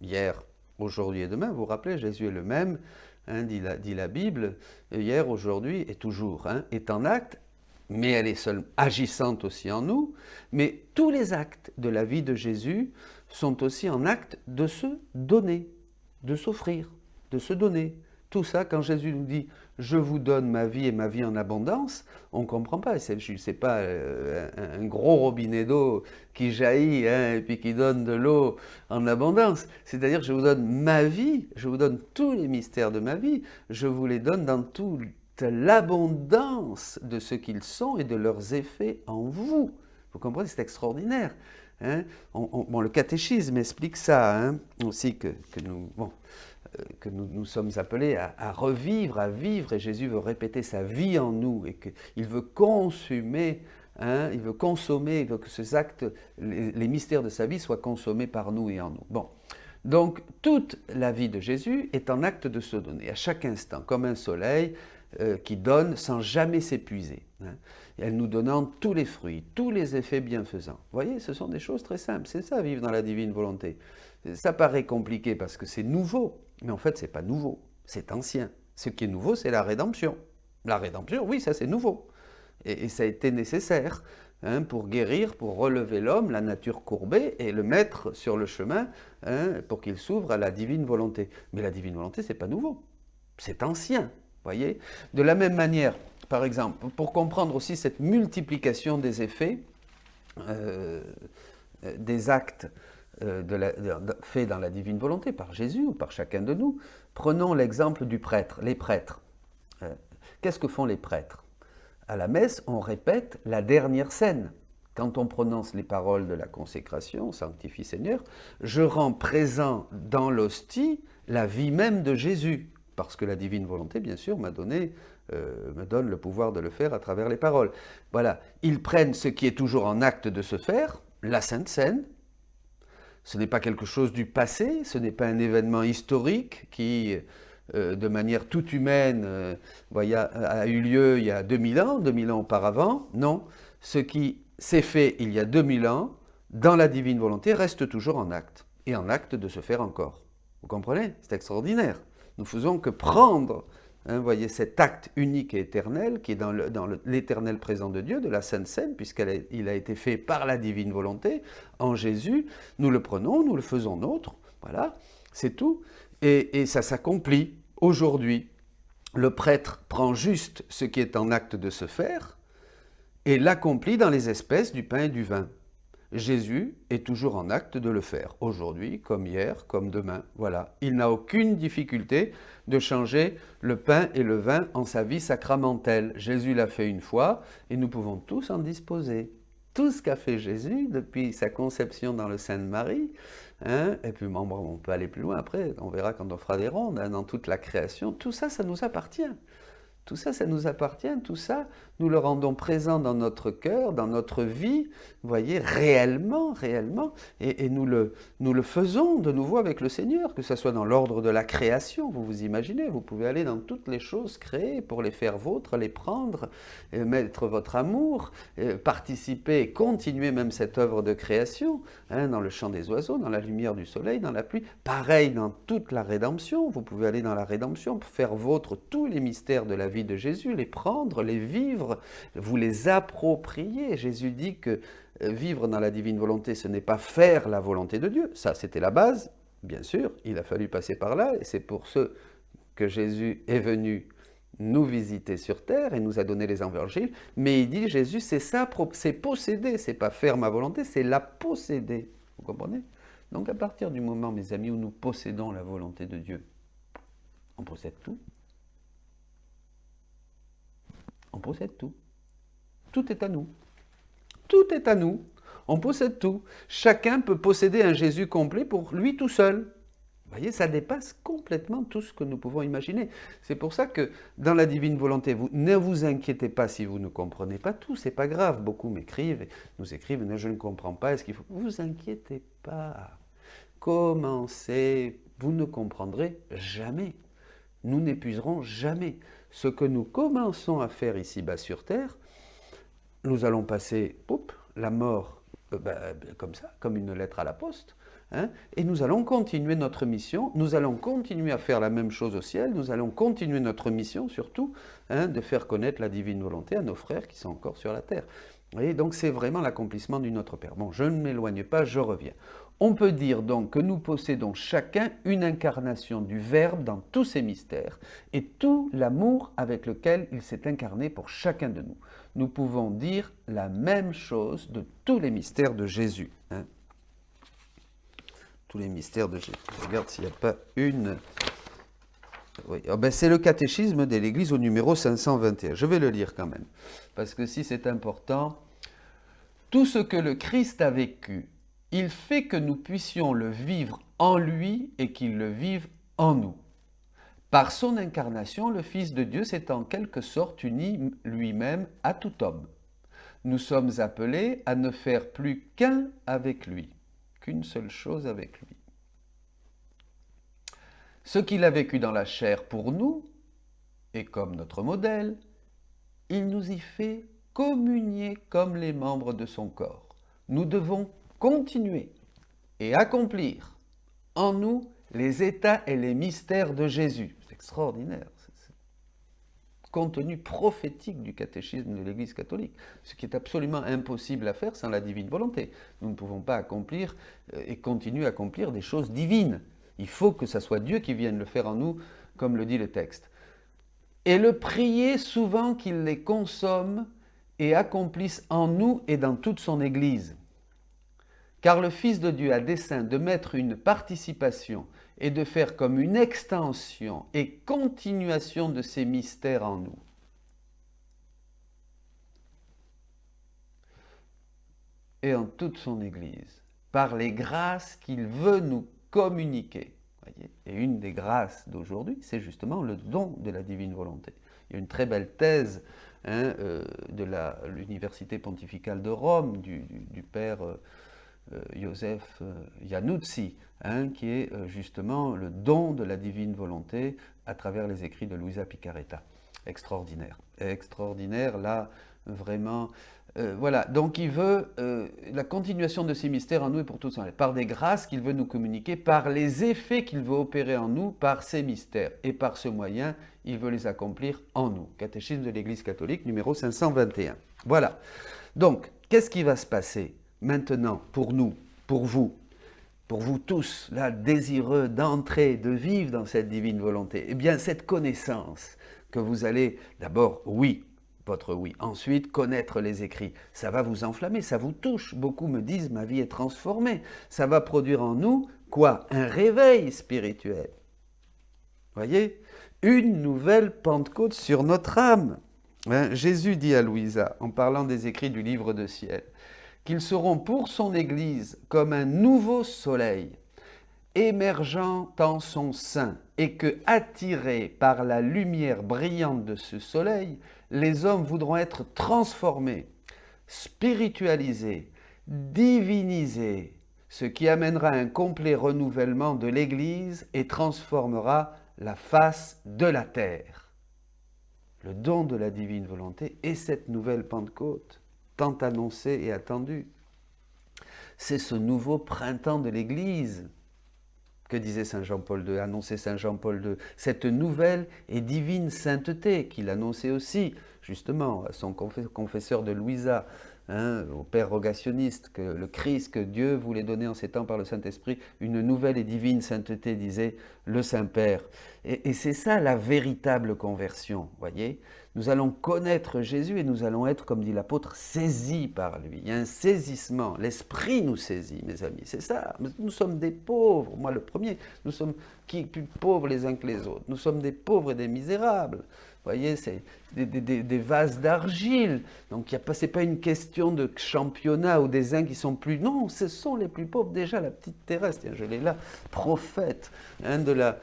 hier, aujourd'hui et demain, vous vous rappelez, Jésus est le même, hein, dit la Bible, hier, aujourd'hui et toujours, hein, est en acte, mais elle est agissante aussi en nous, mais tous les actes de la vie de Jésus sont aussi en acte de se donner, de s'offrir, de se donner. Tout ça, quand Jésus nous dit « je vous donne ma vie et ma vie en abondance », on ne comprend pas. Ce n'est pas un gros robinet d'eau qui jaillit, hein, et puis qui donne de l'eau en abondance. C'est-à-dire je vous donne ma vie, je vous donne tous les mystères de ma vie, je vous les donne dans toute l'abondance de ce qu'ils sont et de leurs effets en vous. Vous comprenez, c'est extraordinaire. Hein? Le catéchisme explique ça, hein, aussi que nous sommes appelés à revivre, à vivre, et Jésus veut répéter sa vie en nous, et qu'il veut consommer, hein, il veut que ces actes, les mystères de sa vie soient consommés par nous et en nous. Bon, donc toute la vie de Jésus est en acte de se donner, à chaque instant, comme un soleil qui donne sans jamais s'épuiser, hein, et elle nous donnant tous les fruits, tous les effets bienfaisants. Vous voyez, ce sont des choses très simples, c'est ça, vivre dans la divine volonté. Ça paraît compliqué parce que c'est nouveau, mais en fait, ce n'est pas nouveau, c'est ancien. Ce qui est nouveau, c'est la rédemption. La rédemption, oui, ça c'est nouveau. Et ça a été nécessaire, hein, pour guérir, pour relever l'homme, la nature courbée, et le mettre sur le chemin, hein, pour qu'il s'ouvre à la divine volonté. Mais la divine volonté, ce n'est pas nouveau, c'est ancien. Voyez, de la même manière, par exemple, pour comprendre aussi cette multiplication des effets, des actes faits dans la divine volonté par Jésus ou par chacun de nous, prenons l'exemple du prêtre, les prêtres. Qu'est-ce que font les prêtres? À la messe, on répète la dernière scène. Quand on prononce les paroles de la consécration, Sanctifie Seigneur, je rends présent dans l'hostie la vie même de Jésus. Parce que la divine volonté, bien sûr, me donne le pouvoir de le faire à travers les paroles. Voilà, ils prennent ce qui est toujours en acte de se faire, la Sainte Seine. Ce n'est pas quelque chose du passé, ce n'est pas un événement historique qui, de manière toute humaine, a eu lieu il y a 2000 ans auparavant. Non, ce qui s'est fait il y a 2000 ans, dans la divine volonté, reste toujours en acte, et en acte de se faire encore. Vous comprenez? C'est extraordinaire. Nous faisons que prendre Vous voyez cet acte unique et éternel qui est dans l'éternel présent de Dieu, de la Sainte Seine, puisqu'il a été fait par la divine volonté en Jésus. Nous le prenons, nous le faisons nôtre, voilà, c'est tout. Et ça s'accomplit aujourd'hui. Le prêtre prend juste ce qui est en acte de se faire et l'accomplit dans les espèces du pain et du vin. Jésus est toujours en acte de le faire, aujourd'hui, comme hier, comme demain, voilà. Il n'a aucune difficulté de changer le pain et le vin en sa vie sacramentelle. Jésus l'a fait une fois et nous pouvons tous en disposer. Tout ce qu'a fait Jésus depuis sa conception dans le sein de Marie, et puis on peut aller plus loin après, on verra quand on fera des rondes, dans toute la création, tout ça, ça nous appartient. Tout ça, ça nous appartient, tout ça, nous le rendons présent dans notre cœur, dans notre vie, vous voyez, réellement, et nous le faisons de nouveau avec le Seigneur, que ce soit dans l'ordre de la création, vous vous imaginez, vous pouvez aller dans toutes les choses créées pour les faire vôtres, les prendre, mettre votre amour, participer, continuer même cette œuvre de création, dans le chant des oiseaux, dans la lumière du soleil, dans la pluie, pareil dans toute la rédemption, vous pouvez aller dans la rédemption, faire vôtre tous les mystères de la vie de Jésus, les prendre, les vivre, vous les approprier. Jésus dit que vivre dans la divine volonté, ce n'est pas faire la volonté de Dieu. Ça, c'était la base, bien sûr, il a fallu passer par là, et c'est pour ce que Jésus est venu nous visiter sur terre et nous a donné les évangiles. Mais il dit, Jésus, c'est ça, c'est posséder, c'est pas faire ma volonté, c'est la posséder. Vous comprenez? Donc à partir du moment, mes amis, où nous possédons la volonté de Dieu, on possède tout. On possède tout. Tout est à nous. Tout est à nous. On possède tout. Chacun peut posséder un Jésus complet pour lui tout seul. Vous voyez, ça dépasse complètement tout ce que nous pouvons imaginer. C'est pour ça que dans la divine volonté, ne vous inquiétez pas si vous ne comprenez pas tout, c'est pas grave. Beaucoup m'écrivent, nous écrivent, je ne comprends pas, est-ce qu'il faut... Vous inquiétez pas. Commencez, vous ne comprendrez jamais. Nous n'épuiserons jamais. Ce que nous commençons à faire ici-bas sur Terre, nous allons passer, la mort, comme ça, comme une lettre à la poste, et nous allons continuer notre mission, nous allons continuer à faire la même chose au ciel, nous allons continuer notre mission surtout, de faire connaître la divine volonté à nos frères qui sont encore sur la terre. Et donc c'est vraiment l'accomplissement du Notre Père. Bon, je ne m'éloigne pas, je reviens. On peut dire donc que nous possédons chacun une incarnation du Verbe dans tous ses mystères et tout l'amour avec lequel il s'est incarné pour chacun de nous. Nous pouvons dire la même chose de tous les mystères de Jésus. Tous les mystères de Jésus. Je regarde s'il n'y a pas une... Oui. Oh ben c'est le catéchisme de l'Église au numéro 521. Je vais le lire quand même, parce que si c'est important, tout ce que le Christ a vécu, il fait que nous puissions le vivre en lui et qu'il le vive en nous. Par son incarnation, le Fils de Dieu s'est en quelque sorte uni lui-même à tout homme. Nous sommes appelés à ne faire plus qu'un avec lui, qu'une seule chose avec lui. Ce qu'il a vécu dans la chair pour nous, et comme notre modèle, il nous y fait communier comme les membres de son corps. Nous devons continuer et accomplir en nous les états et les mystères de Jésus. C'est extraordinaire, c'est le contenu prophétique du catéchisme de l'Église catholique, ce qui est absolument impossible à faire sans la divine volonté. Nous ne pouvons pas accomplir et continuer à accomplir des choses divines. Il faut que ce soit Dieu qui vienne le faire en nous, comme le dit le texte. Et le prier souvent qu'il les consomme et accomplisse en nous et dans toute son Église. Car le Fils de Dieu a dessein de mettre une participation et de faire comme une extension et continuation de ces mystères en nous. Et en toute son Église, par les grâces qu'il veut nous communiquer. Voyez, et une des grâces d'aujourd'hui, c'est justement le don de la divine volonté. Il y a une très belle thèse de l'Université pontificale de Rome, du père Joseph Iannuzzi, qui est justement le don de la divine volonté à travers les écrits de Luisa Picaretta. Extraordinaire. Extraordinaire, là, vraiment, Voilà, donc il veut la continuation de ces mystères en nous et pour tous, par des grâces qu'il veut nous communiquer, par les effets qu'il veut opérer en nous, par ces mystères. Et par ce moyen, il veut les accomplir en nous. Catéchisme de l'Église catholique, numéro 521. Voilà. Donc, qu'est-ce qui va se passer maintenant pour nous, pour vous tous, là, désireux d'entrer, de vivre dans cette divine volonté? Eh bien, cette connaissance que vous allez, d'abord, votre oui. Ensuite, connaître les écrits. Ça va vous enflammer, ça vous touche. Beaucoup me disent, ma vie est transformée. Ça va produire en nous, quoi? Un réveil spirituel. Voyez? Une nouvelle Pentecôte sur notre âme. Hein? Jésus dit à Louisa, en parlant des écrits du livre de ciel, qu'ils seront pour son Église comme un nouveau soleil, émergeant en son sein, et que, attirés par la lumière brillante de ce soleil, les hommes voudront être transformés, spiritualisés, divinisés, ce qui amènera un complet renouvellement de l'Église et transformera la face de la terre. Le don de la divine volonté est cette nouvelle Pentecôte, tant annoncée et attendue. C'est ce nouveau printemps de l'Église. Que disait Saint Jean-Paul II, annonçait Saint Jean-Paul II, cette nouvelle et divine sainteté qu'il annonçait aussi, justement, à son confesseur de Louisa, au père rogationniste, que le Christ, que Dieu voulait donner en ces temps par le Saint-Esprit, une nouvelle et divine sainteté, disait le Saint-Père. Et c'est ça la véritable conversion, voyez. Nous allons connaître Jésus et nous allons être, comme dit l'apôtre, saisis par lui. Il y a un saisissement, l'Esprit nous saisit, mes amis, c'est ça. Nous sommes des pauvres, moi le premier, nous sommes qui plus pauvres les uns que les autres. Nous sommes des pauvres et des misérables. Vous voyez, c'est des vases d'argile. Donc, ce n'est pas une question de championnat ou des uns qui sont plus... Non, ce sont les plus pauvres. Déjà, la petite Thérèse, tiens, je l'ai là, prophète de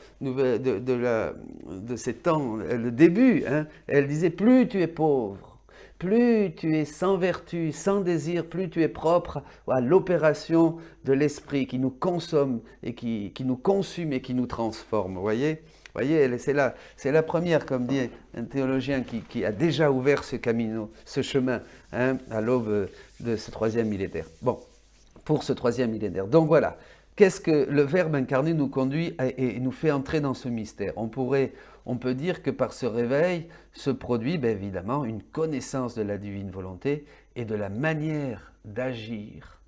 ces temps, le début, elle disait, plus tu es pauvre, plus tu es sans vertu, sans désir, plus tu es propre à l'opération de l'esprit qui nous consomme et qui nous consume et qui nous transforme, vous voyez ? Vous voyez, c'est la première, comme dit un théologien qui a déjà ouvert ce camino, ce chemin, à l'aube de ce troisième millénaire. Bon, pour ce troisième millénaire. Donc voilà, qu'est-ce que le Verbe incarné nous conduit et nous fait entrer dans ce mystère? On peut dire que par ce réveil se produit, bien évidemment, une connaissance de la divine volonté et de la manière d'agir,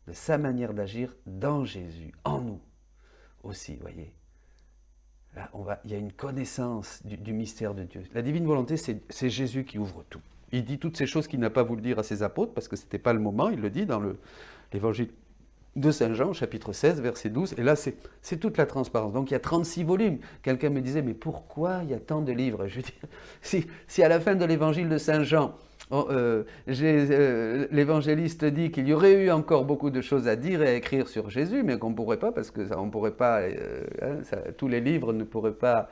de sa manière d'agir dans Jésus, en nous aussi, vous voyez. Là, il y a une connaissance du mystère de Dieu. La divine volonté, c'est Jésus qui ouvre tout. Il dit toutes ces choses qu'il n'a pas voulu dire à ses apôtres, parce que ce n'était pas le moment, il le dit dans l'évangile de Saint Jean, chapitre 16, verset 12, et là, c'est toute la transparence. Donc, il y a 36 volumes. Quelqu'un me disait, mais pourquoi il y a tant de livres? Je veux dire, si à la fin de l'évangile de Saint Jean, l'évangéliste dit qu'il y aurait eu encore beaucoup de choses à dire et à écrire sur Jésus, mais qu'on ne pourrait pas, parce que on pourrait pas, tous les livres ne pourraient pas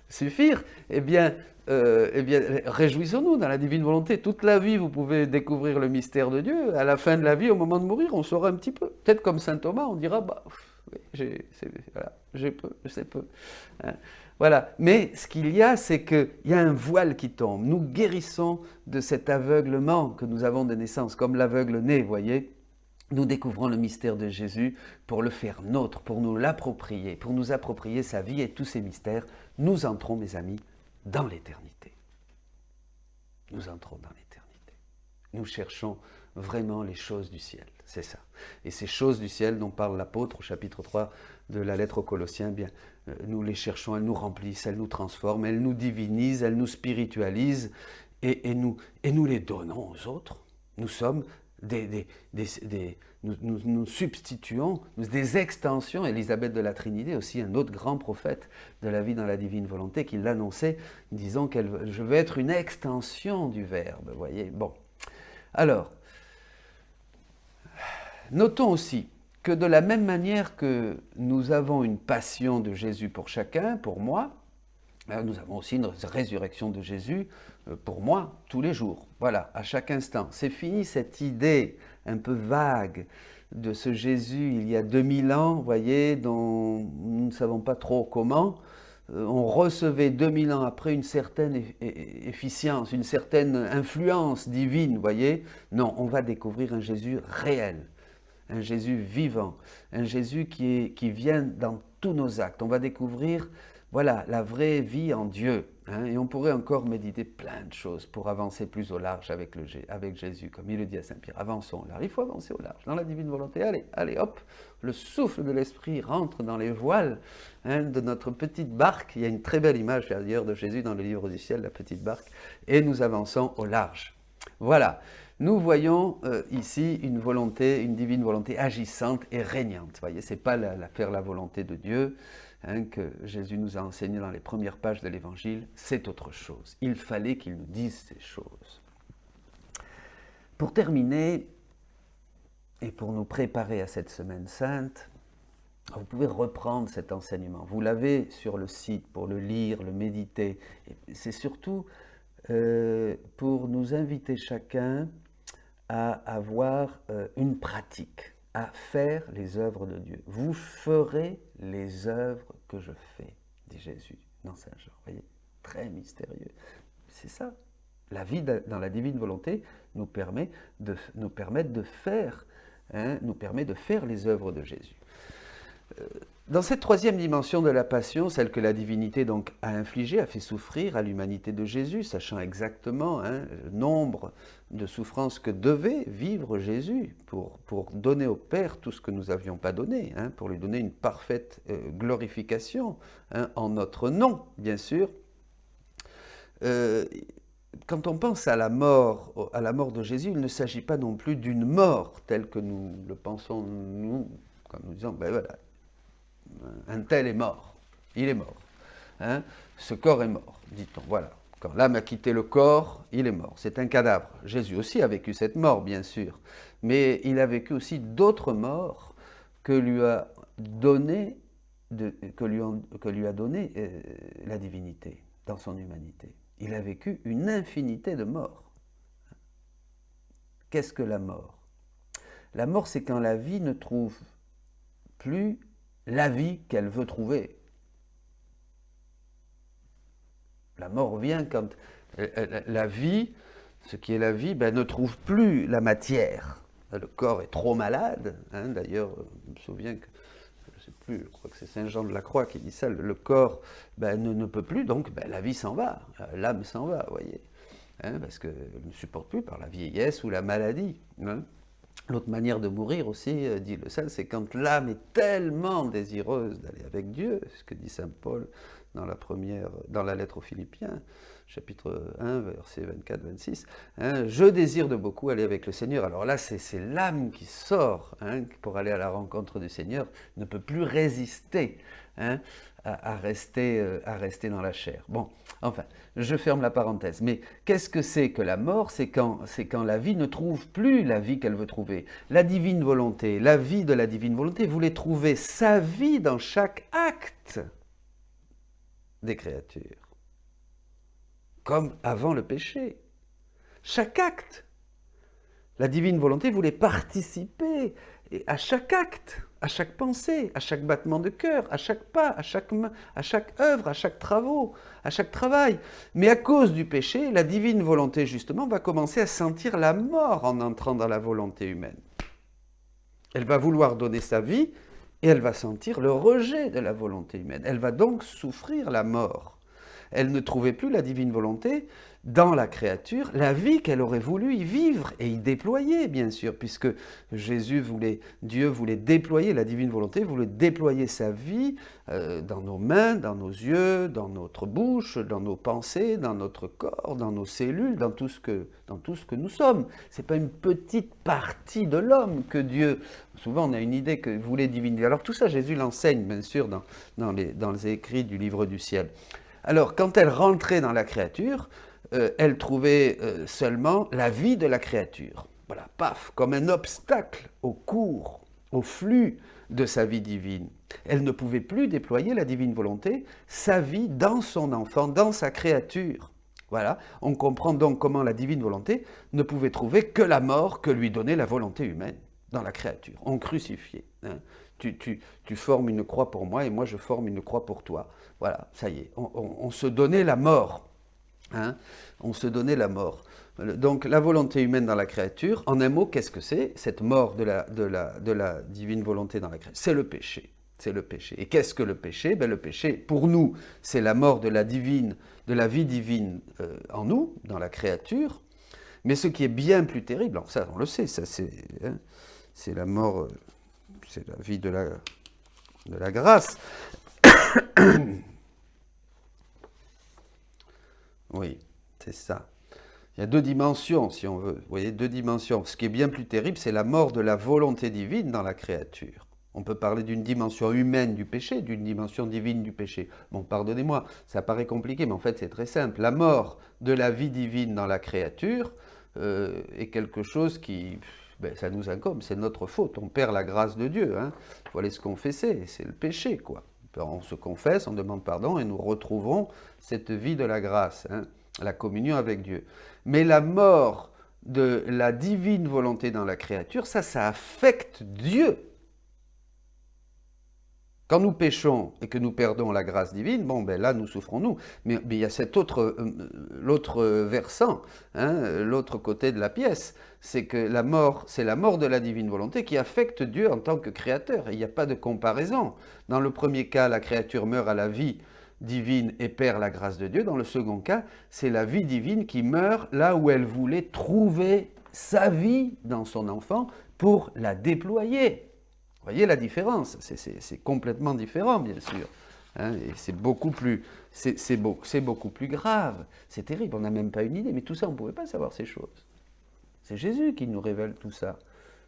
suffire, eh bien réjouissons-nous dans la divine volonté. Toute la vie, vous pouvez découvrir le mystère de Dieu. À la fin de la vie, au moment de mourir, on saura un petit peu. Peut-être comme saint Thomas, on dira, oui, je sais peu. Voilà, mais ce qu'il y a, c'est qu'il y a un voile qui tombe. Nous guérissons de cet aveuglement que nous avons de naissance, comme l'aveugle né, vous voyez. Nous découvrons le mystère de Jésus pour le faire nôtre, pour nous l'approprier, pour nous approprier sa vie et tous ses mystères. Nous entrons, mes amis, dans l'éternité. Nous entrons dans l'éternité. Nous cherchons vraiment les choses du ciel, c'est ça. Et ces choses du ciel dont parle l'apôtre au chapitre 3 de la lettre aux Colossiens, bien, nous les cherchons, elles nous remplissent, elles nous transforment, elles nous divinisent, elles nous spiritualisent et nous les donnons aux autres. Nous sommes nous substituons des extensions. Élisabeth de la Trinité, aussi un autre grand prophète de la vie dans la divine volonté, qui l'annonçait, disant je veux être une extension du Verbe, vous voyez. Bon, alors, notons aussi que de la même manière que nous avons une passion de Jésus pour chacun, pour moi, nous avons aussi une résurrection de Jésus pour moi tous les jours, voilà, à chaque instant. C'est fini cette idée un peu vague de ce Jésus il y a 2000 ans, vous voyez, dont nous ne savons pas trop comment, on recevait 2000 ans après une certaine efficience, une certaine influence divine, vous voyez. Non, on va découvrir un Jésus réel, un Jésus vivant, un Jésus qui vient dans tous nos actes. On va découvrir, voilà, la vraie vie en Dieu. Et on pourrait encore méditer plein de choses pour avancer plus au large avec Jésus, comme il le dit à Saint-Pierre. Avançons au large, il faut avancer au large, dans la divine volonté. Allez, allez, hop, le souffle de l'Esprit rentre dans les voiles de notre petite barque. Il y a une très belle image d'ailleurs de Jésus dans le livre du ciel, la petite barque, et nous avançons au large. Voilà, nous voyons ici une volonté, une divine volonté agissante et régnante. Vous voyez, ce n'est pas faire la volonté de Dieu, que Jésus nous a enseigné dans les premières pages de l'Évangile, c'est autre chose. Il fallait qu'il nous dise ces choses. Pour terminer, et pour nous préparer à cette semaine sainte, vous pouvez reprendre cet enseignement. Vous l'avez sur le site pour le lire, le méditer. C'est surtout pour nous inviter chacun à avoir une pratique, à faire les œuvres de Dieu. Vous ferez les œuvres que je fais, dit Jésus dans Saint Jean. Vous voyez, très mystérieux. C'est ça. La vie dans la divine volonté nous permet de faire les œuvres de Jésus. Dans cette troisième dimension de la passion, celle que la divinité donc a infligée, a fait souffrir à l'humanité de Jésus, sachant exactement le nombre de souffrances que devait vivre Jésus pour donner au Père tout ce que nous n'avions pas donné, pour lui donner une parfaite glorification en notre nom, bien sûr. Quand on pense à la mort de Jésus, il ne s'agit pas non plus d'une mort telle que nous le pensons, nous, quand nous disons, ben voilà, un tel est mort, il est mort. Ce corps est mort, dit-on. Voilà. Quand l'âme a quitté le corps, il est mort. C'est un cadavre. Jésus aussi a vécu cette mort, bien sûr. Mais il a vécu aussi d'autres morts que lui a donné, la divinité dans son humanité. Il a vécu une infinité de morts. Qu'est-ce que la mort? La mort, c'est quand la vie ne trouve plus la vie qu'elle veut trouver. La mort vient quand la vie, ce qui est la vie, ne trouve plus la matière. Le corps est trop malade. D'ailleurs, je me souviens que, je ne sais plus, je crois que c'est Saint Jean de la Croix qui dit ça, le corps ne peut plus, donc la vie s'en va, l'âme s'en va, vous voyez. Parce qu'elle ne supporte plus par la vieillesse ou la maladie. L'autre manière de mourir aussi, dit le saint, c'est quand l'âme est tellement désireuse d'aller avec Dieu, ce que dit saint Paul dans la lettre aux Philippiens, chapitre 1, versets 24-26, je désire de beaucoup aller avec le Seigneur. Alors là, c'est l'âme qui sort pour aller à la rencontre du Seigneur, ne peut plus résister à rester dans la chair. Bon, enfin, je ferme la parenthèse. Mais qu'est-ce que c'est que la mort? C'est quand la vie ne trouve plus la vie qu'elle veut trouver. La divine volonté, la vie de la divine volonté voulait trouver sa vie dans chaque acte des créatures. Comme avant le péché. Chaque acte. La divine volonté voulait participer à chaque acte, à chaque pensée, à chaque battement de cœur, à chaque pas, à chaque œuvre, à chaque travail. Mais à cause du péché, la divine volonté, justement, va commencer à sentir la mort en entrant dans la volonté humaine. Elle va vouloir donner sa vie et elle va sentir le rejet de la volonté humaine. Elle va donc souffrir la mort. Elle ne trouvait plus la divine volonté dans la créature, la vie qu'elle aurait voulu y vivre et y déployer, bien sûr, puisque Dieu voulait déployer la divine volonté, voulait déployer sa vie dans nos mains, dans nos yeux, dans notre bouche, dans nos pensées, dans notre corps, dans nos cellules, dans tout ce que nous sommes. Ce n'est pas une petite partie de l'homme que Dieu, souvent on a une idée que voulait diviner. Alors tout ça, Jésus l'enseigne, bien sûr, dans les écrits du livre du ciel. Alors, quand elle rentrait dans la créature, elle trouvait seulement la vie de la créature. Voilà, paf, comme un obstacle au cours, au flux de sa vie divine. Elle ne pouvait plus déployer la divine volonté, sa vie dans son enfant, dans sa créature. Voilà, on comprend donc comment la divine volonté ne pouvait trouver que la mort que lui donnait la volonté humaine dans la créature. On crucifiait. tu formes une croix pour moi et moi je forme une croix pour toi. Voilà, ça y est, on se donnait la mort. Hein, on se donnait la mort. Donc la volonté humaine dans la créature, en un mot, qu'est-ce que c'est? Cette mort de la divine volonté dans la créature, c'est le péché. C'est le péché. Et qu'est-ce que le péché? Le péché, pour nous, c'est la mort de la vie divine en nous, dans la créature. Mais ce qui est bien plus terrible, alors ça on le sait, ça c'est la mort, c'est la vie de la grâce. Oui, c'est ça. Il y a deux dimensions, si on veut. Vous voyez, deux dimensions. Ce qui est bien plus terrible, c'est la mort de la volonté divine dans la créature. On peut parler d'une dimension humaine du péché, d'une dimension divine du péché. Bon, pardonnez-moi, ça paraît compliqué, mais en fait, c'est très simple. La mort de la vie divine dans la créature est quelque chose qui... ça nous incombe, c'est notre faute. On perd la grâce de Dieu. Il faut aller se confesser, c'est le péché, quoi. On se confesse, on demande pardon et nous retrouvons cette vie de la grâce, la communion avec Dieu. Mais la mort de la divine volonté dans la créature, ça affecte Dieu. Quand nous péchons et que nous perdons la grâce divine, là nous souffrons nous. Mais il y a l'autre versant, l'autre côté de la pièce, c'est que c'est la mort de la divine volonté qui affecte Dieu en tant que créateur. Il n'y a pas de comparaison. Dans le premier cas, la créature meurt à la vie divine et perd la grâce de Dieu. Dans le second cas, c'est la vie divine qui meurt là où elle voulait trouver sa vie dans son enfant pour la déployer. Vous voyez la différence, c'est complètement différent, bien sûr. Et c'est beaucoup plus grave. C'est terrible, on n'a même pas une idée. Mais tout ça, on ne pouvait pas savoir ces choses. C'est Jésus qui nous révèle tout ça.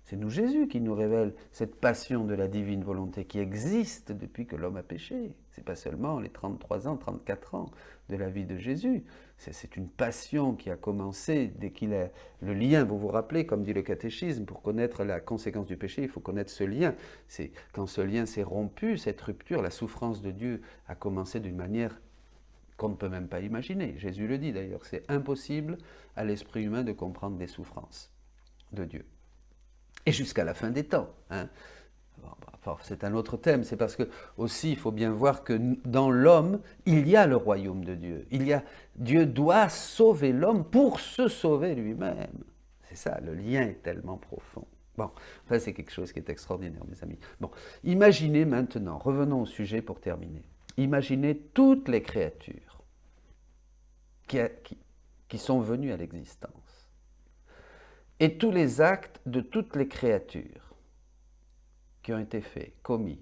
C'est nous Jésus qui nous révèle cette passion de la divine volonté qui existe depuis que l'homme a péché. Ce n'est pas seulement les 33 ans, 34 ans de la vie de Jésus. C'est une passion qui a commencé dès qu'il a le lien. Vous vous rappelez, comme dit le catéchisme, pour connaître la conséquence du péché, il faut connaître ce lien. C'est quand ce lien s'est rompu, cette rupture, la souffrance de Dieu a commencé d'une manière qu'on ne peut même pas imaginer. Jésus le dit d'ailleurs, c'est impossible à l'esprit humain de comprendre les souffrances de Dieu. Et jusqu'à la fin des temps. C'est un autre thème, c'est parce que aussi il faut bien voir que dans l'homme, il y a le royaume de Dieu. Dieu doit sauver l'homme pour se sauver lui-même. C'est ça, le lien est tellement profond. C'est quelque chose qui est extraordinaire, mes amis. Imaginez maintenant, revenons au sujet pour terminer. Imaginez toutes les créatures qui sont venues à l'existence. Et tous les actes de toutes les créatures qui ont été faits, commis,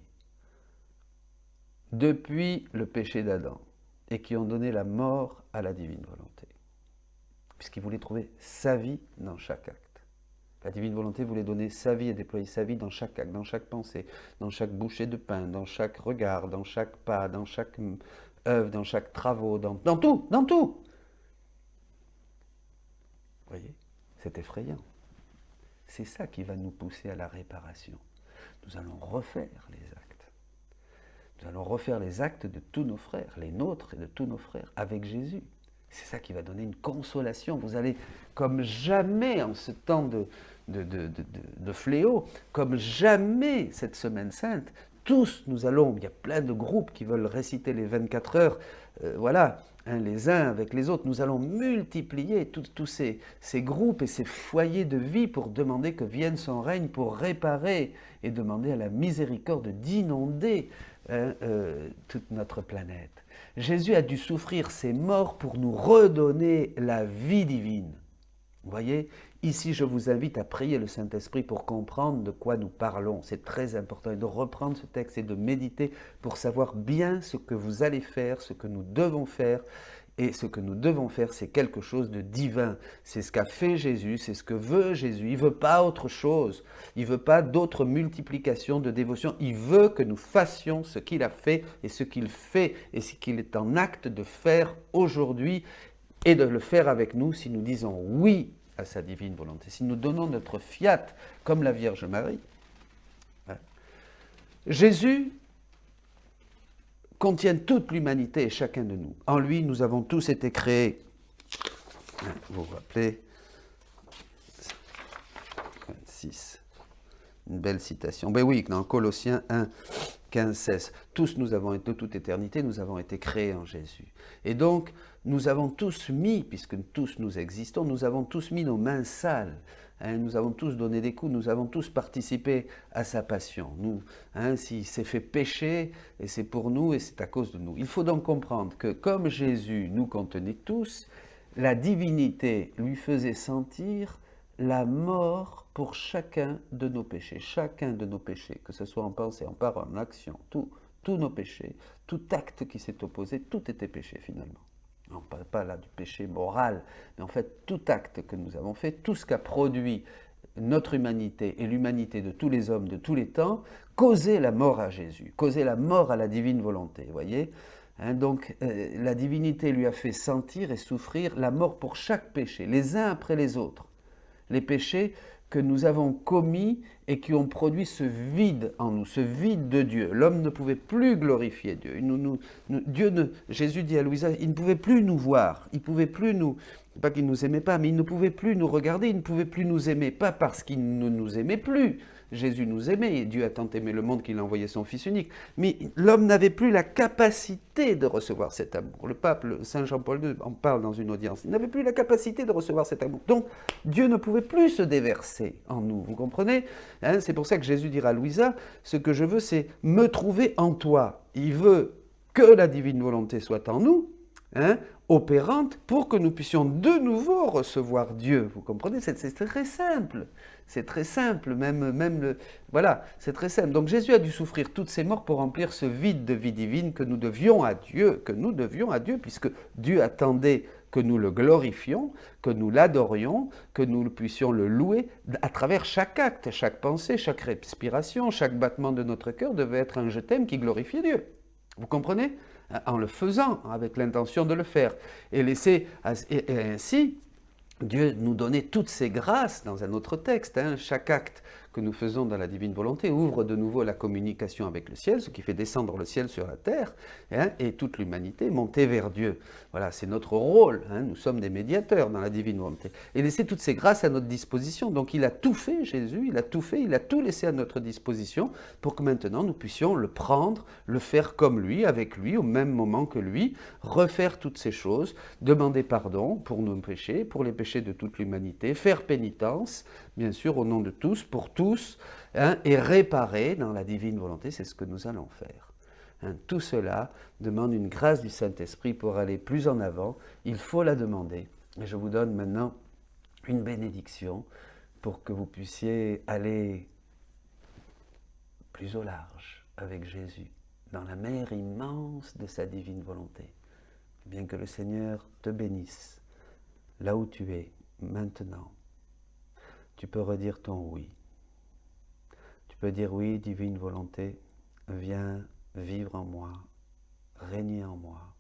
depuis le péché d'Adam, et qui ont donné la mort à la divine volonté. Puisqu'il voulait trouver sa vie dans chaque acte. La divine volonté voulait donner sa vie et déployer sa vie dans chaque acte, dans chaque pensée, dans chaque bouchée de pain, dans chaque regard, dans chaque pas, dans chaque œuvre, dans chaque travaux, dans tout, dans tout. Vous voyez ? C'est effrayant. C'est ça qui va nous pousser à la réparation. Nous allons refaire les actes. Nous allons refaire les actes de tous nos frères, les nôtres et de tous nos frères, avec Jésus. C'est ça qui va donner une consolation. Vous allez, comme jamais en ce temps de fléau, comme jamais cette semaine sainte, tous nous allons, il y a plein de groupes qui veulent réciter les 24 heures, les uns avec les autres, nous allons multiplier tous ces groupes et ces foyers de vie pour demander que vienne son règne, pour réparer et demander à la miséricorde d'inonder toute notre planète. Jésus a dû souffrir ses morts pour nous redonner la vie divine. Vous voyez, ici je vous invite à prier le Saint-Esprit pour comprendre de quoi nous parlons. C'est très important et de reprendre ce texte et de méditer pour savoir bien ce que vous allez faire, ce que nous devons faire. Et ce que nous devons faire, c'est quelque chose de divin. C'est ce qu'a fait Jésus, c'est ce que veut Jésus. Il ne veut pas autre chose. Il ne veut pas d'autre multiplication de dévotion. Il veut que nous fassions ce qu'il a fait et ce qu'il fait et ce qu'il est en acte de faire aujourd'hui et de le faire avec nous si nous disons oui à sa divine volonté. Si nous donnons notre fiat comme la Vierge Marie. Jésus contient toute l'humanité et chacun de nous. En lui, nous avons tous été créés. Vous vous rappelez 26. Une belle citation. Ben oui, dans Colossiens 1, 15, 16. Tous nous avons été, de toute éternité, nous avons été créés en Jésus. Et donc, nous avons tous mis, puisque tous nous existons, nous avons tous mis nos mains sales. Nous avons tous donné des coups, nous avons tous participé à sa passion. Nous, s'il s'est fait pécher, et c'est pour nous, et c'est à cause de nous. Il faut donc comprendre que comme Jésus nous contenait tous, la divinité lui faisait sentir la mort pour chacun de nos péchés. Chacun de nos péchés, que ce soit en pensée, en parole, en action, tous nos péchés, tout acte qui s'est opposé, tout était péché finalement. On ne parle pas là du péché moral, mais en fait tout acte que nous avons fait, tout ce qu'a produit notre humanité et l'humanité de tous les hommes de tous les temps, causait la mort à Jésus, causait la mort à la divine volonté, vous voyez. Donc la divinité lui a fait sentir et souffrir la mort pour chaque péché, les uns après les autres. Les péchés que nous avons commis et qui ont produit ce vide en nous, ce vide de Dieu. L'homme ne pouvait plus glorifier Dieu. Jésus dit à Louisa, il ne pouvait plus nous voir, il ne pouvait plus nous, pas qu'il ne nous aimait pas, mais il ne pouvait plus nous regarder, il ne pouvait plus nous aimer, pas parce qu'il ne nous aimait plus. Jésus nous aimait, et Dieu a tant aimé le monde qu'il a envoyé son Fils unique. Mais l'homme n'avait plus la capacité de recevoir cet amour. Le pape, Saint Jean-Paul II, en parle dans une audience. Il n'avait plus la capacité de recevoir cet amour. Donc, Dieu ne pouvait plus se déverser en nous. Vous comprenez ? C'est pour ça que Jésus dira à Louisa, ce que je veux, c'est me trouver en toi. Il veut que la divine volonté soit en nous, opérante, pour que nous puissions de nouveau recevoir Dieu. Vous comprenez ? C'est très simple. C'est très simple, voilà, c'est très simple. Donc Jésus a dû souffrir toutes ces morts pour remplir ce vide de vie divine que nous devions à Dieu, puisque Dieu attendait que nous le glorifions, que nous l'adorions, que nous puissions le louer à travers chaque acte, chaque pensée, chaque respiration, chaque battement de notre cœur devait être un je t'aime qui glorifiait Dieu. Vous comprenez ? En le faisant, avec l'intention de le faire. Et ainsi, Dieu nous donnait toutes ces grâces dans un autre texte. Chaque acte que nous faisons dans la divine volonté ouvre de nouveau la communication avec le ciel, ce qui fait descendre le ciel sur la terre, et toute l'humanité monter vers Dieu. Voilà, c'est notre rôle. Nous sommes des médiateurs dans la divine volonté. Et laisser toutes ces grâces à notre disposition. Donc il a tout fait, Jésus, il a tout laissé à notre disposition pour que maintenant nous puissions le prendre, le faire comme lui, avec lui, au même moment que lui, refaire toutes ces choses, demander pardon pour nos péchés, pour les péchés de toute l'humanité, faire pénitence, bien sûr, au nom de tous, pour tous, et réparer dans la divine volonté, c'est ce que nous allons faire. Tout cela demande une grâce du Saint-Esprit pour aller plus en avant. Il faut la demander. Et je vous donne maintenant une bénédiction pour que vous puissiez aller plus au large avec Jésus, dans la mer immense de sa divine volonté. Bien que le Seigneur te bénisse, là où tu es, maintenant, tu peux redire ton oui. Tu peux dire oui, divine volonté, viens vivre en moi, régner en moi.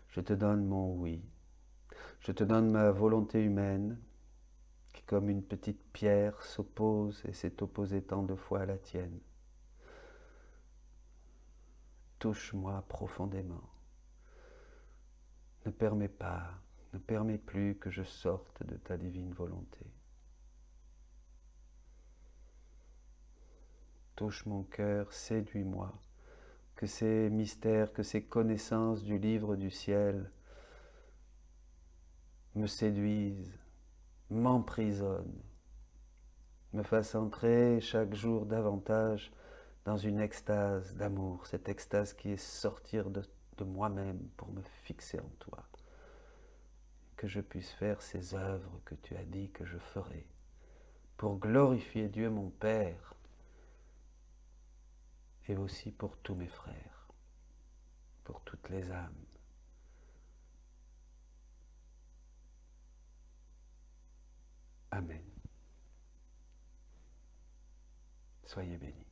Je te donne mon oui. Je te donne ma volonté humaine, qui comme une petite pierre s'oppose et s'est opposée tant de fois à la tienne. Touche-moi profondément. Ne permets plus que je sorte de ta divine volonté. Touche mon cœur, séduis-moi, que ces mystères, que ces connaissances du livre du ciel me séduisent, m'emprisonnent, me fassent entrer chaque jour davantage dans une extase d'amour, cette extase qui est sortir de moi-même pour me fixer en toi. Que je puisse faire ces œuvres que tu as dit que je ferai, pour glorifier Dieu mon Père, et aussi pour tous mes frères, pour toutes les âmes. Amen. Soyez bénis.